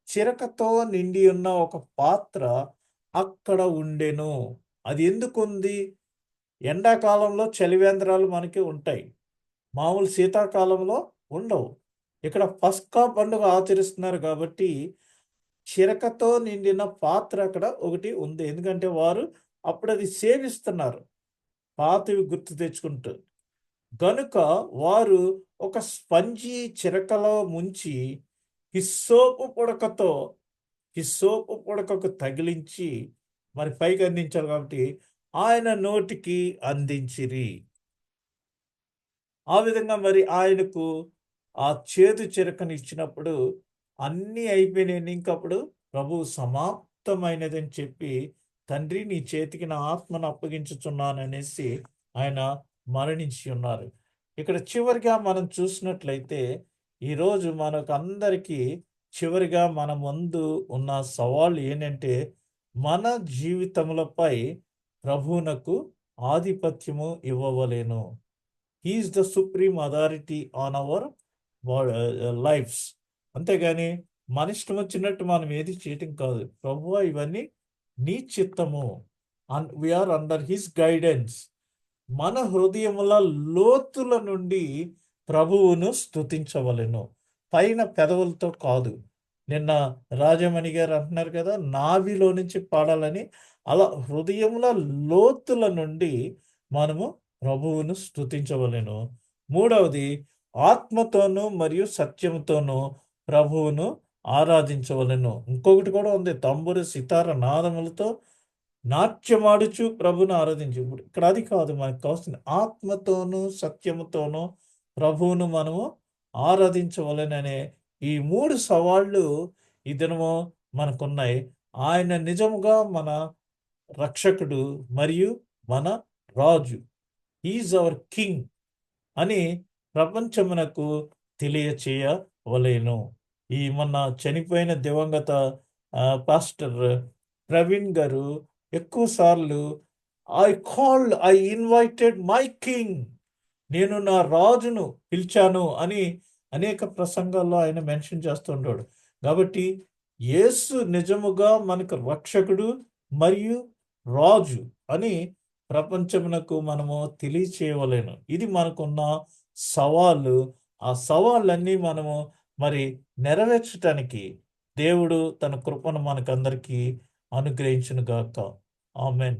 చిరకతో నిండి ఉన్న ఒక పాత్ర అక్కడ ఉండెను. అది ఎందుకు ఉంది? ఎండాకాలంలో చలివేంద్రాలు మనకి ఉంటాయి, మామూలు శీతాకాలంలో ఉండవు. ఇక్కడ పస్కా పండుగ ఆచరిస్తున్నారు కాబట్టి చిరకతో నిండిన పాత్ర అక్కడ ఒకటి ఉంది. ఎందుకంటే వారు అప్పుడు అది సేవిస్తున్నారు, పాతవి గుర్తు తెచ్చుకుంటూ. కనుక వారు ఒక స్పంజి చిరకలో ముంచి హిస్సోపు పుడకతో హిస్సోపు పుడకకు తగిలించి మరి పైకి అందించారు కాబట్టి ఆయన నోటికి అందించిరి. ఆ విధంగా మరి ఆయనకు ఆ చేదు చిరకను ఇచ్చినప్పుడు అన్నీ అయిపోయినాయి. ఇంకప్పుడు ప్రభువు సమాప్తమైనదని చెప్పి, తండ్రి నీ చేతికి నా ఆత్మను అప్పగించుచున్నాననేసి ఆయన మరణించి ఉన్నారు. ఇక్కడ చివరిగా మనం చూసినట్లయితే ఈరోజు మనకందరికీ చివరిగా మన ముందు ఉన్న సవాళ్ళు ఏంటంటే, మన జీవితములపై ప్రభువునకు ఆధిపత్యము ఇవ్వవలెను. He is the supreme authority on our lifes. అంతేగాని మన ఇష్టం వచ్చినట్టు మనం ఏది చేయటం కాదు. ప్రభువా ఇవన్నీ నీ చిత్తము, వీఆర్ అండర్ హిస్ గైడెన్స్. మన హృదయముల లోతుల నుండి ప్రభువును స్తుతించవలెను, పైన పెదవులతో కాదు. నిన్న రాజమణి గారు అంటున్నారు కదా, నావిలో నుంచి పాడాలని. అలా హృదయముల లోతుల నుండి మనము ప్రభువును స్తుతించవలెను. మూడవది, ఆత్మతోనూ మరియు సత్యముతోనూ ప్రభువును ఆరాధించవలెను. ఇంకొకటి కూడా ఉంది, తంబురు సితార నాదములతో నాట్యమాడుచు ప్రభును ఆరాధించు. ఇప్పుడు ఇక్కడ అది కాదు మనకు కావాల్సింది, ఆత్మతోనూ సత్యముతోనూ ప్రభువును మనము ఆరాధించవలెననే ఈ 3 సవాళ్ళు ఈ దినము మనకున్నాయి. ఆయన నిజముగా మన రక్షకుడు మరియు మన రాజు. ఈజ్ అవర్ కింగ్ అని ప్రపంచమునకు తెలియచేయవలెను. ఈ మొన్న చనిపోయిన దివంగత పాస్టర్ ప్రవీణ్ గారు ఎక్కువ సార్లు ఐ ఇన్వైటెడ్ మై కింగ్, నేను నా రాజును పిలిచాను అని అనేక ప్రసంగాల్లో ఆయన మెన్షన్ చేస్తుంటాడు. కాబట్టి యేసు నిజముగా మనకు రక్షకుడు మరియు రాజు అని ప్రపంచమునకు మనము తెలియచేయవలేను. ఇది మనకున్న సవాళ్ళు. ఆ సవాళ్ళన్నీ మనము మరి నెరవేర్చటానికి దేవుడు తన కృపను మనకందరికీ అనుగ్రహించును గాక. ఆమేన్.